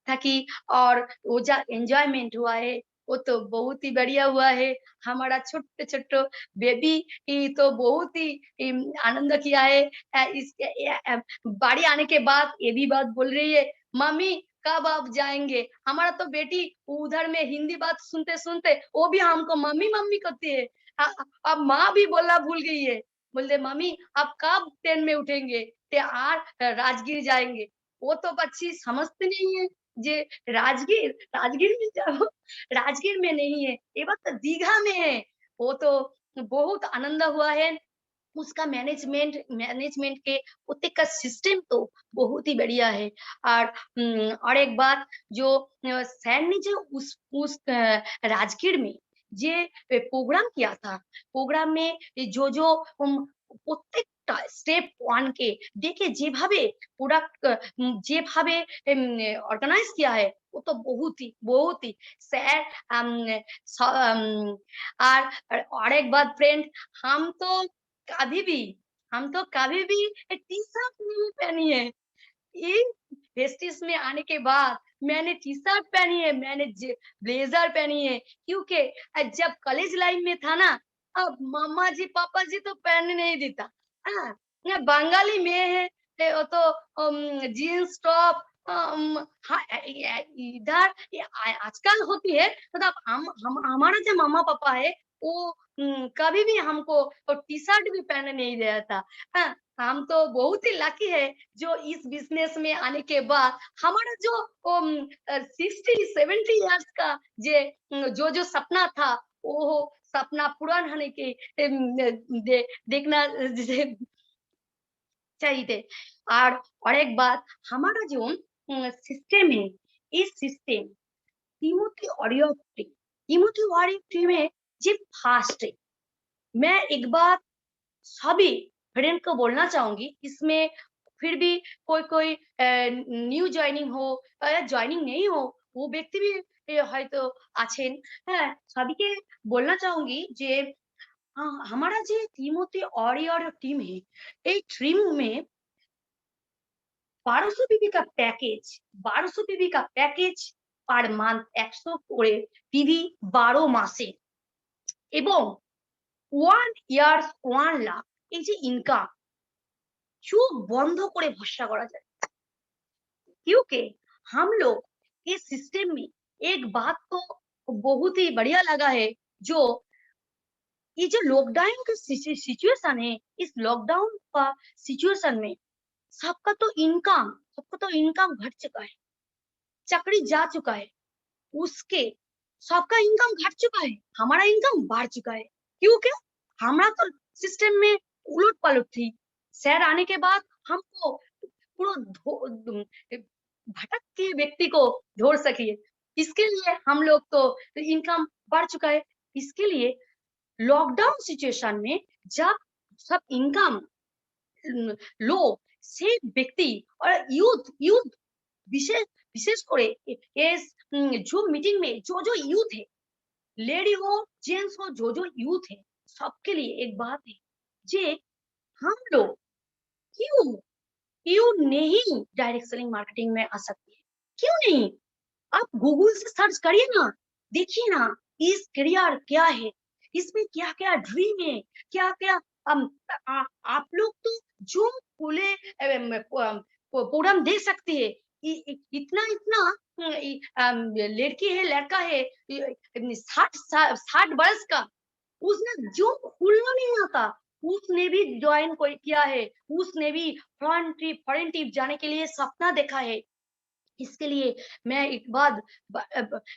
थकी और वो जो एन्जॉयमेंट हुआ है वो तो बहुत ही बढ़िया हुआ है। हमारा छोटे-छोटे बेबी तो बहुत ही आनंद किया है। इसके बाड़ी आने के बाद ये भी बात बोल रही है, मम्मी कब आप जाएँगे? हमारा तो बेटी उधर में हिंदी बात सुनते-सुनते वो भी हमको मम्मी-मम्मी करती है। अब माँ भी बोलना भूल गई है। बोलते मम्मी आप कब ट्रेन में उठेंगे राजगीर जाएंगे। वो तो बच्ची समझती नहीं है जे राजगीर राजगीर में जाओ राजगीर में नहीं है, ये बात तो दीघा में है। वो तो बहुत आनंद हुआ है। उसका मैनेजमेंट के उत्ते का सिस्टम तो बहुत ही बढ़िया है। और एक बात जो सैर ने जो उस राजगीर में যে प्रोग्राम किया था, प्रोग्राम में जो প্রত্যেকটা স্টেপ 1 কে দেখে যেভাবে প্রোডাক্ট যেভাবে অর্গানাইজ किया है, वो तो बहुत ही सैर अम, स अम, और एक बात फ्रेंड, हम तो कभी भी हम तो कभी भी टी-शर्ट नहीं पहनी है। ये वेस्टिज में आने के बाद मैंने टी-शर्ट पहनी है, मैंने ब्लेज़र पहनी है, क्योंकि जब कॉलेज लाइफ में था ना, अब मामा जी, पापा जी तो पहनने नहीं देता। हाँ, ना बंगाली में है, वो तो जीन्स टॉप हाँ, इधर आजकल होती है, मतलब हम हमारा जो मामा-पापा है, वो कभी भी हमको टी-शर्ट भी पहनने नहीं दिया था। हाँ, हम तो बहुत ही लकी है जो इस बिज़नेस में आने के बाद हमारा जो 60-70 इयर्स का जो सपना था, वो सपना पूरा होने के देखना चाहिए थे। और एक बात हमारा जो सिस्टम है, इस system Timothy warrior team, Timothy warrior টিমে যে फास्ट है। मैं एक बात सभी फ्रेंड को बोलना चाहूंगी, इसमें फिर भी कोई कोई न्यू জয়েনিং हो या জয়েনিং नहीं हो, वो ব্যক্তি भी হয়তো আছেন। হ্যাঁ, সবাইকে বলনা চাहूंगी যে हमारा যে টিমোথি ওয়ারিয়র टीम है, এই टीम में 1200 পিবি का पैकेज, 1200 পিবি का पैकेज পার মান্থ 100 করে পিবি 12 মাসে এবং 1 ইয়ার্স 1 লাখ এই যে ইনকাম চোখ বন্ধ করে ভরসা করা যায়। क्योंकि हम लोग इस सिस्टम में एक बात तो बहुत ही बढ़िया लगा है, जो ये जो लॉकडाउन का सिचुएशन है, इस लॉकडाउन का सिचुएशन में सबका तो इनकम घट चुका है, चकरी जा चुका है, उसके सबका इनकम घट चुका है, हमारा इनकम बढ़ चुका है। क्योंकि हमारा तो सिस्टम में उलट पलट थी। शहर आने के बाद हमको पूरा भटक के व्यक्ति को ढूंढ सकिए, इसके लिए हम लोग तो इनकम बढ़ चुका है। इसके लिए लॉकडाउन सिचुएशन में जब सब इनकम लो, से व्यक्ति और यूथ विशेष विशेष করে जो मीटिंग में जो यूथ है, लेडी हो जेंट्स हो, जो यूथ है, सबके लिए एक बात है, जे हम लोग क्यों क्यों नहीं डायरेक्ट सेलिंग मार्केटिंग में आ सकती है? क्यों नहीं? आप गूगल से सर्च करिए ना, देखिए ना इस करियर क्या है, इसमें क्या क्या ड्रीम है, क्या क्या आप लोग तो जो खुले प्रोग्राम दे सकते हैं। इतना इतना लड़की है लड़का है 60 वर्ष का, उसने जो खुलना नहीं आता उसने भी ज्वाइन किया है, उसने भी फॉरेन ट्रिप जाने के लिए सपना देखा है। इसके लिए मैं एक बात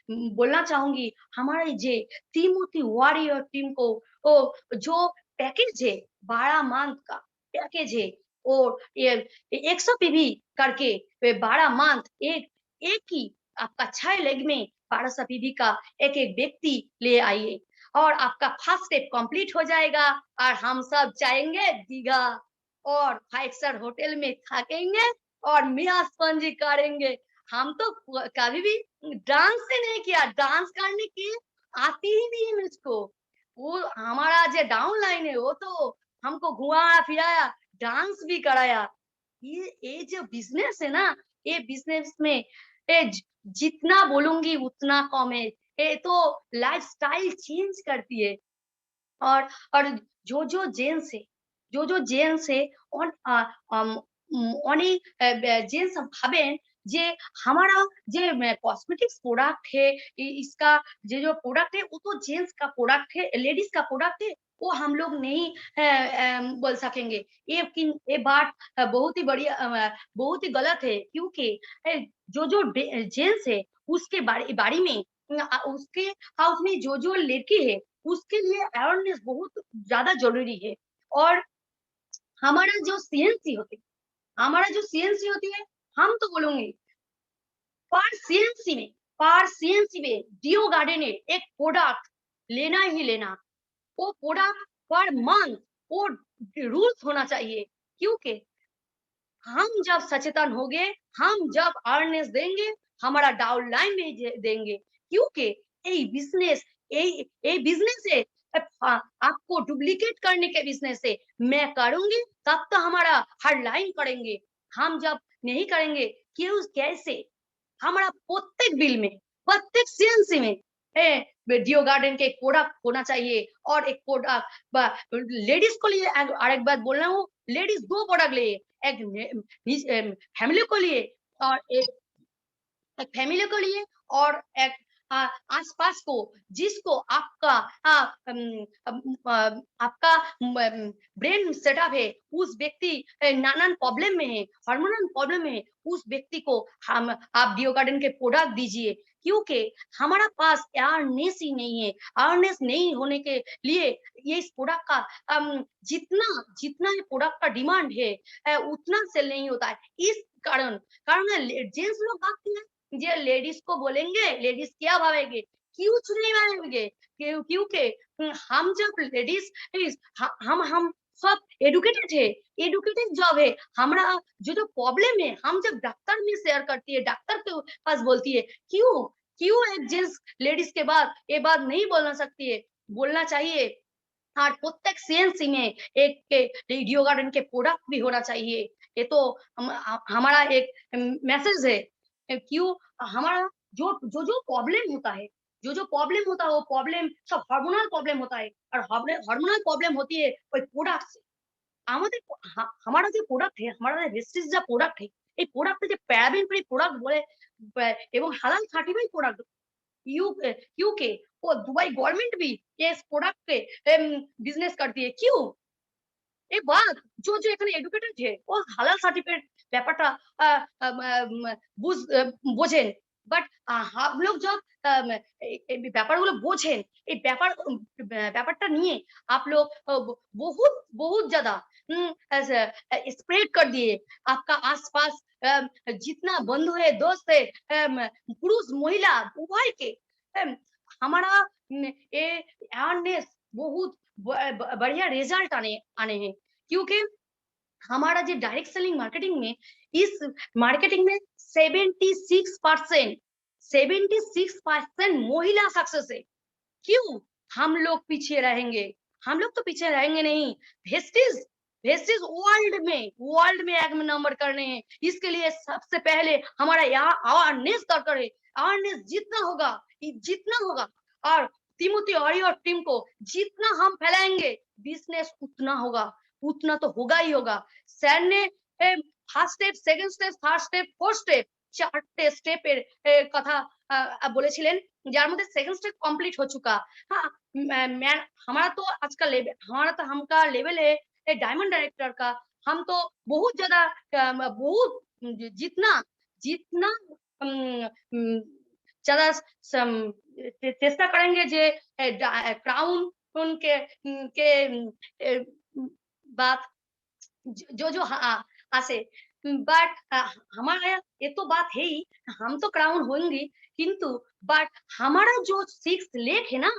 बोलना चाहूंगी, हमारे जे टीमोथी वॉरियर टीम को जो पैकेज है 12 मंथ का पैकेज है, और ये 100 पीवी करके 12 मंथ एक ही आपका 6 लेग में 1200 पीवी का एक एक व्यक्ति ले आइए, और आपका फर्स्ट स्टेप कंप्लीट हो जाएगा, और हम सब जाएंगे दीघा और 5 स्टार होटल में थकेंगे और मियाँ स्पंजी करेंगे। हम तो कभी भी डांस से नहीं किया, डांस करने की आती ही नहीं है मुझको। वो हमारा जो डाउन लाइन है वो तो हमको घुमाया फिराया, डांस भी कराया। ये जो बिजनेस है ना, ये बिजनेस में जितना बोलूंगी उतना कम है। ये तो लाइफस्टाइल चेंज करती है। और जो जेंट्स है, जो जेंट्स है অনেক जेंट्स भावें जे हमारा जे कॉस्मेटिक्स प्रोडक्ट है, इसका जो प्रोडक्ट है वो तो जेंट्स का प्रोडक्ट है, लेडीज का प्रोडक्ट है, वो हम लोग नहीं बोल सकेंगे। ये बात बहुत ही बढ़िया बहुत ही गलत है। क्योंकि जो जेंट्स है उसके बारे में उसके हाउस में जो लड़की है उसके लिए अवेयरनेस बहुत ज्यादा जरूरी है। और हमारा जो सीएनसी होती है, हमारा जो सीएनसी होती है, हम तो बोलूंगी पर सीएनसी में डियो गार्डन है एक प्रोडक्ट लेना ही लेना, वो प्रोडक्ट पर मंथ वो रूल्स होना चाहिए। क्योंकि हम जब सचेतन होंगे, हम जब अवेयरनेस देंगे, हमारा डाउन लाइन में देंगे। क्योंकि ये बिजनेस है, आपको डुप्लीकेट करने के बिजनेस है, मैं करूंगी तब तो हमारा हर लाइन करेंगे, हम जब नहीं करेंगे क्यों कैसे? हमारा प्रत्येक बिल में प्रत्येक सीएनसी में डियो गार्डन के एक प्रोडक्ट होना चाहिए। और एक प्रोडक्ट लेडीज को लिए और एक बात बोल रहा हूँ, लेडीज 2 प्रोडक्ट लिए, एक फैमिली को लिए और एक फैमिली को लिए और एक आसपास को, जिसको आपका ब्रेन सेटअप है, उस व्यक्ति नानान प्रॉब्लम में है, हार्मोनल प्रॉब्लम में है, उस व्यक्ति को हम आप डियो गार्डन के प्रोडक्ट दीजिए। क्योंकि हमारा पास अवेयरनेस ही नहीं है। अवेयरनेस नहीं होने के लिए ये इस प्रोडक्ट का जितना जितना ये प्रोडक्ट का डिमांड है उतना सेल नहीं होता है। इस कारण कारण जेंट्स लोग भागते हैं, जे लेडीज को बोलेंगे, लेडीज क्या भावेंगे, क्यों नहीं भावेंगे, क्योंकि हम जब लेडीज हम सब एडुकेटेड है, एडुकेटेड जॉब है। हमारा जो प्रॉब्लम है हम जब डॉक्टर में शेयर करती है, डॉक्टर के पास बोलती है, क्यों क्यों एक जेंट्स लेडीज के बाद ये बात नहीं बोलना सकती है, बोलना चाहिए। और प्रत्येक सीएनसी में एक रेडियो गार्डन के प्रोडक्ट भी होना चाहिए। ये तो हमारा एक मैसेज है। क्यों हमारा जो प्रॉब्लम होता है, जो प्रॉब्लम होता है वो प्रॉब्लम सब हार्मोनल प्रॉब्लम होता है, और हार्मोनल प्रॉब्लम होती है ওই প্রোডাক্ট से। আমাদের हमारा जो प्रोडक्ट है, हमारा वेस्टेज जो प्रोडक्ट है, এই প্রোডাক্টে যে প্যারাবেন ফ্রি প্রোডাক্ট বলে এবং হালাল সার্টিফাইড প্রোডাক্ট यूके वो दुबई गवर्नमेंट भी ये इस प्रोडक्ट पे बिजनेस करती है। क्यों এই বাদ जो এখানে এডুকেটেড है ও হালাল সার্টিফিকেট ব্যাপারটা বোঝেন। বাট हम लोग जब এই ব্যাপারগুলো বোঝেন, এই ব্যাপারটা নিয়ে आप लोग बहुत बहुत ज्यादा स्प्रेड कर दिए। आपका आसपास जितना बंधु है, दोस्त है, पुरुष महिला उभय के हमारा ये अवेयरनेस बहुत बढ़िया रिजल्ट आने आने हैं। क्योंकि हमारा जो डायरेक्ट सेलिंग मार्केटिंग में, इस मार्केटिंग में 76% महिला सक्सेस है। क्यों हम लोग पीछे रहेंगे, हम लोग तो पीछे रहेंगे नहीं। वेस्टिज वेस्टिज वर्ल्ड में एक नंबर करने हैं। इसके लिए सबसे पहले हमारा यहाँ अवेयरनेस दरकार है। अवेयरनेस जितना होगा और तिमोथी और टीम को जितना हम फैलाएंगे, बिजनेस उतना तो होगा ही होगा। सर ने first step, second step, third step, fourth step, 4টে স্টেপের কথা বলেছিলেন, যার মধ্যে सेकंड स्टेप कंप्लीट हो चुका। हाँ, हमारा तो आज का लेवल, हमारा तो हमका लेवल है डायमंड डायरेक्टर का। हम तो बहुत ज्यादा बहुत जितना जितना ज्यादा चेष्टा करेंगे जे क्राउन के बात जो आसे। बट हमारा ये तो बात है ही, हम तो क्राउन होंगे, किंतु बट हमारा जो 6 लेक है ना,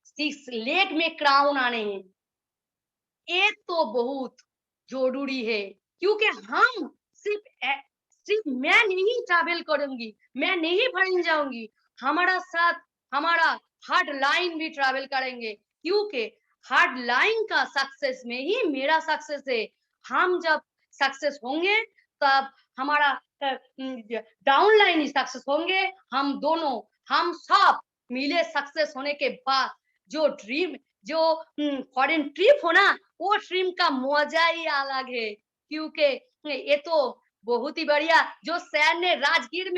6 लेक में क्राउन आने हैं, ये तो बहुत जरूरी है। क्योंकि हम सिर्फ मैं नहीं ट्रैवल करूंगी, मैं नहीं फॉरेन जाऊंगी, हमारा साथ हमारा हार्ड लाइन भी ट्रैवल करेंगे। क्योंकि हार्ड लाइन का सक्सेस में ही मेरा सक्सेस है। हम जब सक्सेस होंगे तब हमारा डाउन लाइन ही सक्सेस होंगे। हम दोनों हम सब मिले सक्सेस होने के बाद जो ड्रीम जो फॉरेन ट्रिप हो ना, वो ट्रिप का मजा ही अलग है। क्योंकि ये तो बहुत ही बढ़िया जो सैर ने राजगीर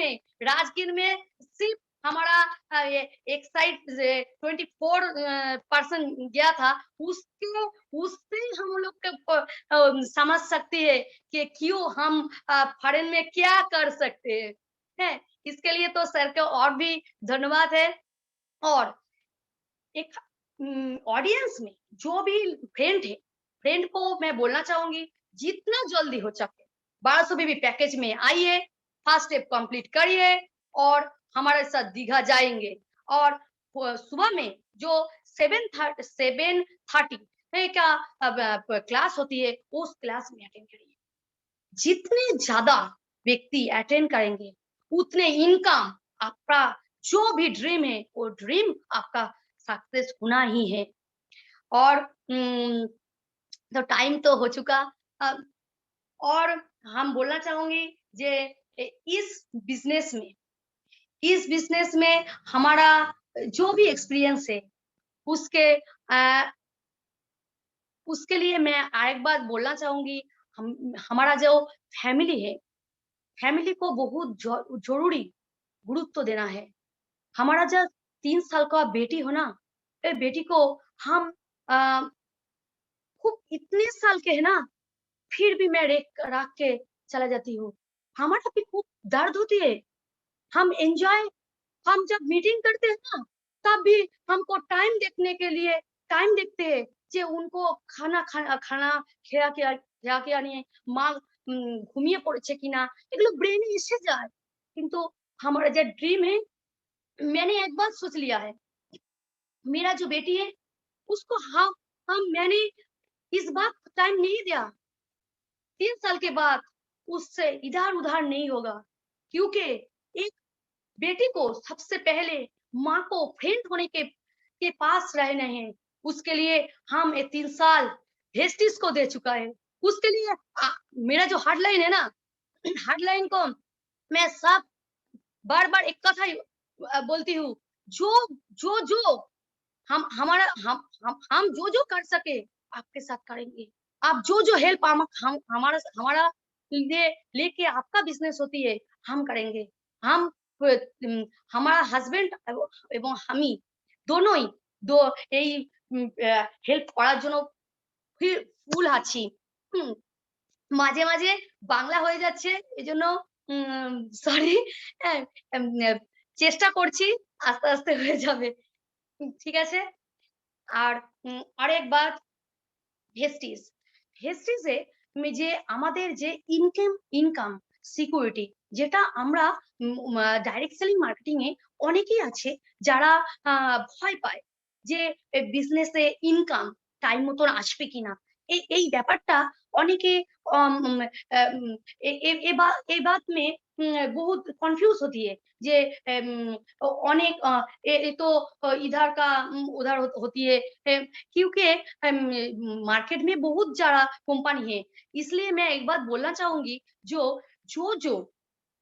में सिर्फ हमारा ये एक साइड 24% गया था, उसके उससे हम लोग को समझ सकते हैं कि क्यों हम फॉरेन में क्या कर सकते हैं। इसके लिए तो सर का और भी धन्यवाद है। और एक ऑडियंस में जो भी फ्रेंड है, फ्रेंड को मैं बोलना चाहूंगी, जितना जल्दी हो सके 1200 बीबी पैकेज में आइए, फर्स्ट स्टेप कंप्लीट करिए और हमारे साथ दीघा जाएंगे। और सुबह में जो 7:30 का क्लास होती है, उस क्लास में अटेंड करिए। जितने ज्यादा व्यक्ति अटेंड करेंगे, उतने इनकम आपका जो भी ड्रीम है, वो ड्रीम आपका सक्सेस होना ही है। और तो टाइम तो हो चुका। और हम बोलना चाहूंगी जे इस बिजनेस में हमारा जो भी एक्सपीरियंस है, उसके उसके लिए मैं एक बात बोलना चाहूंगी। हमारा जो फैमिली है, फैमिली को बहुत जरूरी गुरुत्व देना है। हमारा जो 3 साल का बेटी हो ना, ए बेटी को हम खूब इतने साल के है ना, फिर भी मैं रख के चला जाती हूँ। हमारा भी खूब दर्द होती है। हम एंजॉय हम जब मीटिंग करते हैं ना, तब भी हमको टाइम देखते हैं যে उनको খানা খেয়া কি আনিয়ে মা ঘুমিয়ে পড়েছে কিনা, এগুলো ব্রেনে এসে যায়। কিন্তু हमारा जो ड्रीम है, मैंने एक बात सोच लिया है, मेरा जो बेटी है उसको हम मैंने इस बात को टाइम नहीं दिया। 3 साल के बाद उससे इधर-उधर नहीं होगा, क्योंकि एक बेटी को सबसे पहले माँ को फ्रेंड होने के पास रहना है। उसके लिए हम ये 3 साल हेस्टिस को दे चुका है। उसके लिए मेरा जो हार्डलाइन है ना, हार्डलाइन को मैं सब बार-बार एक कथा ही बोलती हूँ, जो जो हम जो कर सके आपके साथ करेंगे। आप जो हेल्प हम हमारा लिए लेके आपका बिज़नेस होती है, हम करेंगे। हम हमारा হাসব্যান্ড এবং আমি দোনোই দো এই হেল্প করার জন্য ফুল আছি। হুম? মাঝে বাংলা হয়ে যাচ্ছে। এজন্য সরি। হ্যাঁ, চেষ্টা করছি। আস্তে হয়ে যাবে। ঠিক আছে? আর আরেক বার হেস্টিস। হেস্টিসে যে আমাদের যে ইনকাম সিকিউরিটি, যেটা আমরা ডাইরেক্ট সেলিং মার্কেটিং এ অনেকেই আছে যারা আ ভয় পায় যে বিজনেসে ইনকাম টাইম মতন আসবে কিনা। এই ব্যাপারটা অনেকে अम, अम, ए बात में बहुत कन्फ्यूज होती है যে অনেক ये तो इधर का उधर होती है। क्योंकि मार्केट में बहुत ज़्यादा कंपनी है, इसलिए मैं एक बात बोलना चाहूँगी, जो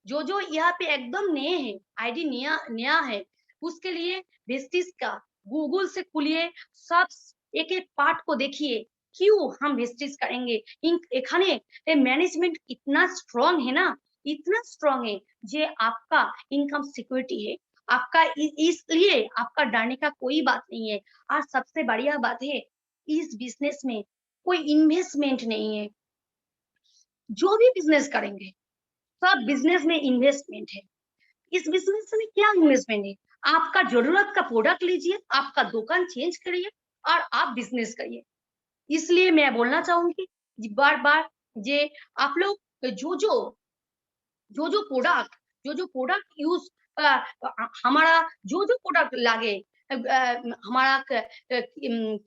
जो यहाँ पे एकदम नए हैं, आईडी नया है, उसके लिए वेस्टिज का गूगल से खुलिए, सब एक-एक पार्ट को देखिए, क्यों हम वेस्टिज करेंगे? एखाने मैनेजमेंट इतना स्ट्रॉन्ग है ना, इतना स्ट्रॉन्ग है, जे आपका इनकम सिक्योरिटी है, आपका इसलिए आपका डरने का कोई बात नहीं है। और सबसे बढ़िया बात है, इस बिज़नेस में कोई इन्वेस्टमेंट नहीं है। जो भी बिज़नेस करेंगे, सब बिज़नेस में इन्वेस्टमेंट है। इस बिज़नेस में क्या इन्वेस्टमेंट है? आपका ज़रूरत का प्रोडक्ट लीजिए, आपका दुकान चेंज करिए और आप बिज़नेस करिए। इसलिए मैं बोलना चाहूँगी बार-बार जे आप लोग जो-जो जो-जो प्रोडक्ट यूज़ हमारा जो-जो प्रोडक्ट लागे हमारा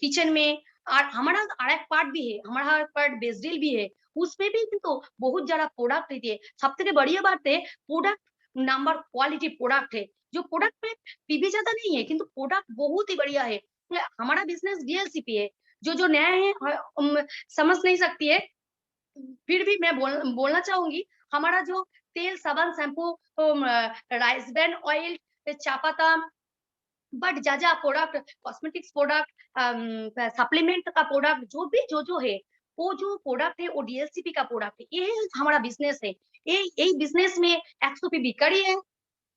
किचन में, और हमारा আরেক পার্ট भी है, हमारा पार्ट बेसडिल भी है, उसमें भी কিন্তু बहुत ज़्यादा प्रोडक्ट रहती है। सबसे बढ़िया बात है प्रोडक्ट नंबर क्वालिटी प्रोडक्ट है। जो प्रोडक्ट में पीवी ज़्यादा नहीं है, किंतु प्रोडक्ट बहुत ही बढ़िया है। हमारा बिज़नेस डीएलसीपी है। जो नया है समझ नहीं सकती है, फिर भी मैं बोलना चाहूँगी, हमारा जो तेल, साबुन, शैम्पू, राइस ब्रान ऑयल, चापाता, बट जा प्रोडक्ट, कॉस्मेटिक्स प्रोडक्ट, सप्लीमेंट का प्रोडक्ट, जो है, वो जो प्रोडक्ट है वो डीएलसीपी का प्रोडक्ट है। ये हमारा बिज़नेस है। यही बिज़नेस में 100 पीवी करिए,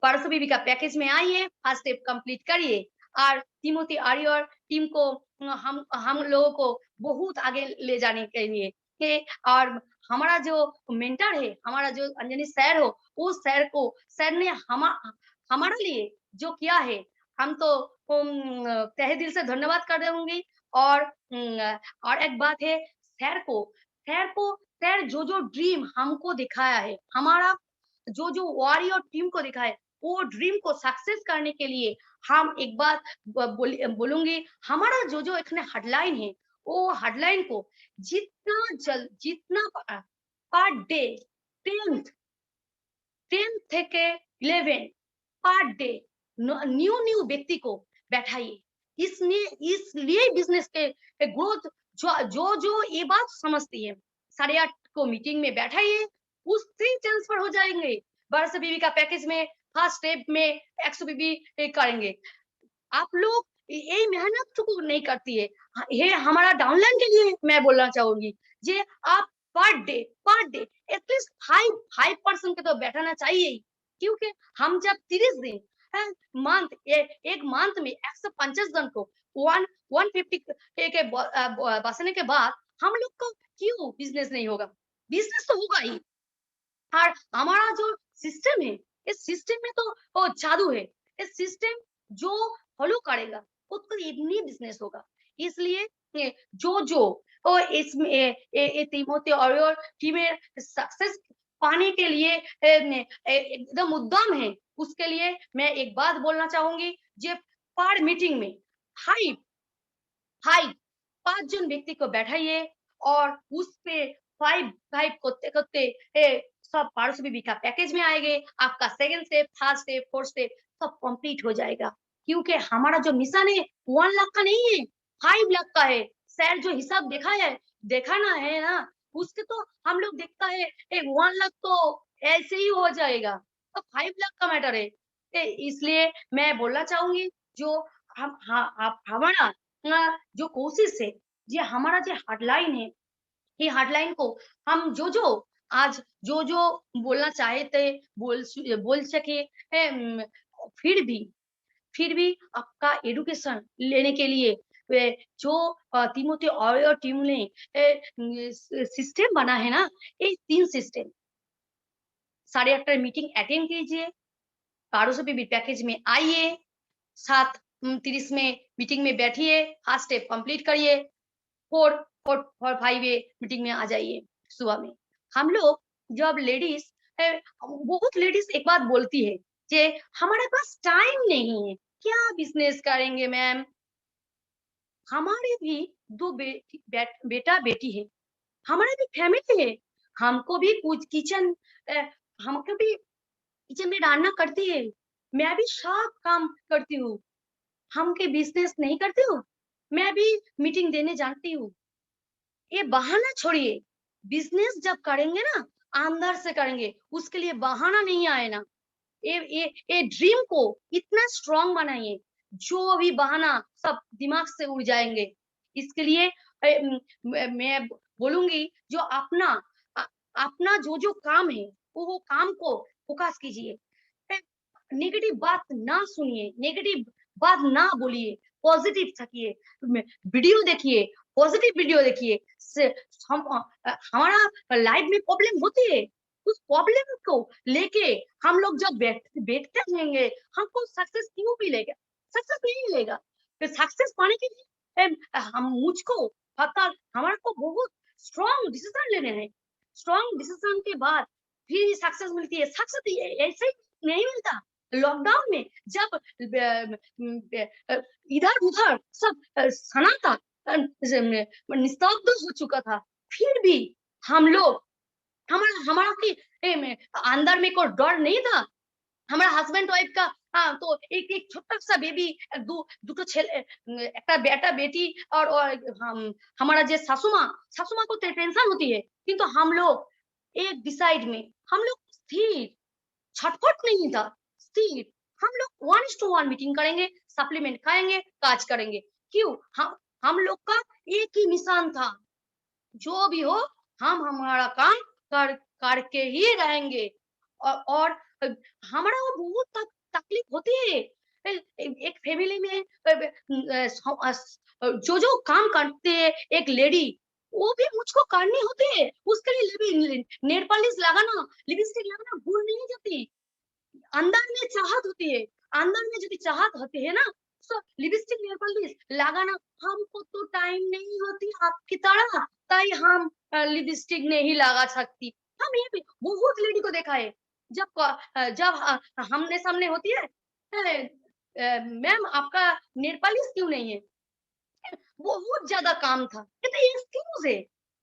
1200 पीवी का पैकेज में आइए, फर्स्ट स्टेप कंप्लीट करिए और तिमोथी आर्यर टीम को हम लोगों को बहुत आगे ले जाने के लिए के, और हमारा जो मेंटर है, हमारा जो अंजनी सर हो, उस सर ने हमारे लिए जो किया है, हम तो तहे दिल से धन्यवाद कर दूँगी। और और एक बात है, सर को सर जो ड्रीम हमको दिखाया है, हमारा जो वॉरियर टीम को दिखाया है, वो ड्रीम को सक्सेस करने के लिए हम एक बात बोलूँगी, हमारा जो एखाने हेडलाइन है, वो हेडलाइन को जितना पर डे 10 থেকে 11 पर डे न्यू व्यक्ति को बैठाइए। इसलिए बिज़नेस के ग्रोथ जो ये बात समझती है, 8:30 को मीटिंग में बैठाइए, उससे ट्रांसफर हो जाएँगे। 1200 बीबी का पैकेज में फर्स्ट स्टेप में 100 बीबी करेंगे। आप लोग यही मेहनत को नहीं करती है। ये हमारा डाउनलाइन के लिए मैं बोलना चाहूँगी, जे आप पर डे एटलीस्ट 5% के तो बैठाना चाहिए ही। क्योंकि हम जब 30 दिन एक मंथ में 150 जन को 150 के बसाने के बाद हम लोग को क्यों बिज़नेस नहीं होगा? बिज़नेस तो होगा ही। और हमारा जो सिस्टम है, इस सिस्टम में तो जादू है। इस सिस्टम जो फॉलो करेगा उसको इवनी बिजनेस होगा। इसलिए जो तिमोथी और टीमेर सक्सेस पाने के लिए एकदम उद्यम है, उसके लिए मैं एक बात बोलना चाहूंगी, जे पर मीटिंग में हाई हाई 5 जन व्यक्ति को बैठाइए और उस पे 5 5 करते-करते सब 1200 बीबी का पैकेज में आएँगे। आपका second step, third step, fourth step सब कंप्लीट हो जाएगा। क्योंकि हमारा जो मिशन है 1 लाख का नहीं है, 5 लाख का है। सर जो हिसाब देखा ना है ना, उसके तो हम लोग देखता है 1 लाख तो ऐसे ही हो जाएगा। तो 5 लाख का मैटर है। इसलिए मैं बोलना चाहूँगी जो हम हाँ, आप हमारा जो कोशिश है, ये हमारा जो हेडलाइन है, ये हेडलाइन को हम जो आज जो बोलना चाहे थे, बोल सके। फिर भी फिर भी आपका एजुकेशन लेने के लिए जो तिमोथी और टीम ने सिस्टम बना है ना, ये 3 सिस्टम 8:30 मीटिंग अटेंड कीजिए, 1200 पीबी पैकेज में आइए, 7:30 में मीटिंग में बैठिए, फर्स्ट स्टेप कंप्लीट करिए, 4 4 और 5 मीटिंग में आ जाइए सुबह में। हम लोग जब लेडीज बहुत लेडीज एक बात बोलती है कि हमारे पास टाइम नहीं है, क्या बिजनेस करेंगे मैम? हमारे भी 2 बेटा बेटी है, हमारे भी फैमिली है, हमको भी कुछ किचन हमको भी किचन में रान्ना करती है, मैं भी सब काम करती हूँ। हम के बिजनेस नहीं करती हूँ, मैं भी मीटिंग देने जानती हूँ। ये बहाना छोड़िए, बिजनेस जब करेंगे ना, अंदर से करेंगे, उसके लिए बहाना नहीं आए ना। ये ड्रीम को इतना स्ट्रांग बनाइए, जो भी बहाना सब दिमाग से उड़ जाएँगे। इसके लिए मैं बोलूँगी जो अ, अपना जो काम है, वो काम को फोकस कीजिए। नेगेटिव बात ना सुनिए, नेगेटिव बात ना बोलिए, पॉजिटिव থাকিए। वीडियो देखिए, पॉजिटिव वीडियो देखिए। से हमारा लाइफ में प्रॉब्लम होती है, उस प्रॉब्लम को लेके हम लोग जब बैठते रहेंगे, हमको सक्सेस क्यों मिलेगा? सक्सेस नहीं मिलेगा। तो सक्सेस पाने के लिए हम मुझको पता हमारे को बहुत स्ट्रॉन्ग डिसीजन लेने हैं। स्ट्रॉन्ग डिसीजन के बाद फिर सक्सेस मिलती है। सक्सेस ऐसे ही नहीं मिलता। लॉकडाउन में जब इधर-उधर सब सन्नाटा निस्तब्ध हो चुका था, फिर भी हम लोग हमारा हमारा कि अंदर में कोई डर नहीं था। हमारा হাসব্যান্ড ওয়াইফ का तो एक छोटा-सा बेबी দুটো ছেলে একটা बेटा-बेटी और हमारा जो सासू माँ को टेंशन होती है, किंतु हम लोग एक डिसाइड में हम लोग स्थिर छटपट नहीं था, स्थिर हम लोग 1:1 मीटिंग करेंगे, सप्लीमेंट खाएँगे, काज करेंगे। क्यों? हम लोग का एक ही मिशन था, जो भी हो हम हमारा काम कर करके ही रहेंगे। और हमारा वो बहुत तकलीफ होती है। एक फैमिली में जो काम करते हैं एक लेडी, वो भी मुझको करनी होती है। उसके लिए नेल पॉलिश लगाना, लिपस्टिक लगाना भूल नहीं जाती। अंदर में चाहत होती है, अंदर में यदि चाहत होती है ना, तो लिपस्टिक नेल पॉलिश लगाना हमको तो टाइम नहीं होती आपकी तरह, ताई हम लिपस्टिक नहीं लगा सकती। हम ये भी बहुत लेडी को देखा है, जब आमने-सामने होती है, मैम आपका नेल पॉलिश क्यों नहीं है? बहुत ज़्यादा काम था। ये तो एक्सक्यूज़ है।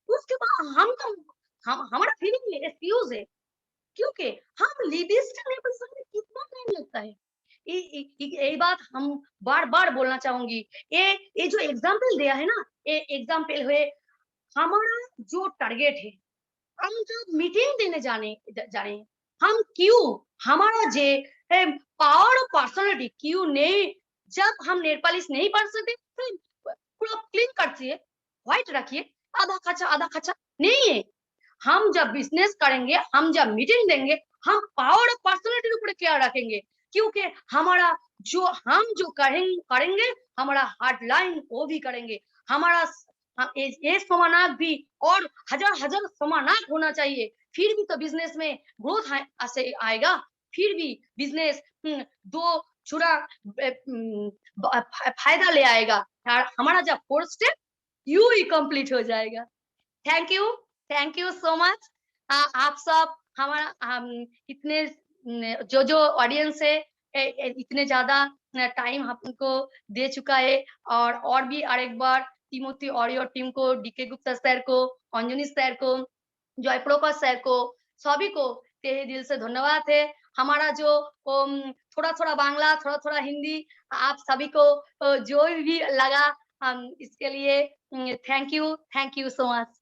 उसके बाद हमारा फीलिंग में एक्सक्यूज़ है। क्योंकि हम लिपस्टिक नहीं बना सकते, कितना टाइम लगता है। ये बात हम बार-बार बोलना चाहूँगी। ये जो एग्ज़ाम्पल दिया है ना, ये एग्ज़ाम्पल है हमारा जो टारगेट है, हम जब मीटिंग देने जा रहे हैं, हम क्यों हमारा जे पावर ऑफ पर्सनालिटी क्यों नहीं, जब हम नेल पॉलिश नहीं पहन सकते, तो पूरा क्लीन करती है, व्हाइट रखिए, आधा खचा नहीं है। हम जब बिज़नेस करेंगे, हम जब मीटिंग देंगे, हम पावर ऑफ पर्सनालिटी के ऊपर क्या रखेंगे? क्योंकि हमारा जो करेंगे, हमारा हार्डलाइन वो भी करेंगे। हमारा ये समानार्थ भी और हज़ार-हज़ार समानार्थ होना चाहिए। फिर भी तो बिज़नेस में ग्रोथ ऐसे आएगा। फिर भी बिज़नेस 2 छुरा फायदा ले आएगा और हमारा जब 4th स्टेप यूं ही कंप्लीट हो जाएगा। Thank you so much. आप सब हमारा इतने जो ऑडियंस है इतने ज्यादा टाइम हमको दे चुका है और भी एक बार टिमोथी ऑडियो टीम को, डीके गुप्ता सर को, अंजनी सर को, जय प्रकाश सर को, सभी को तहे दिल से धन्यवाद है। हमारा जो थोड़ा थोड़ा बांग्ला, थोड़ा थोड़ा हिंदी, आप सभी को जो भी लगा हम इसके लिए थैंक यू सो मच।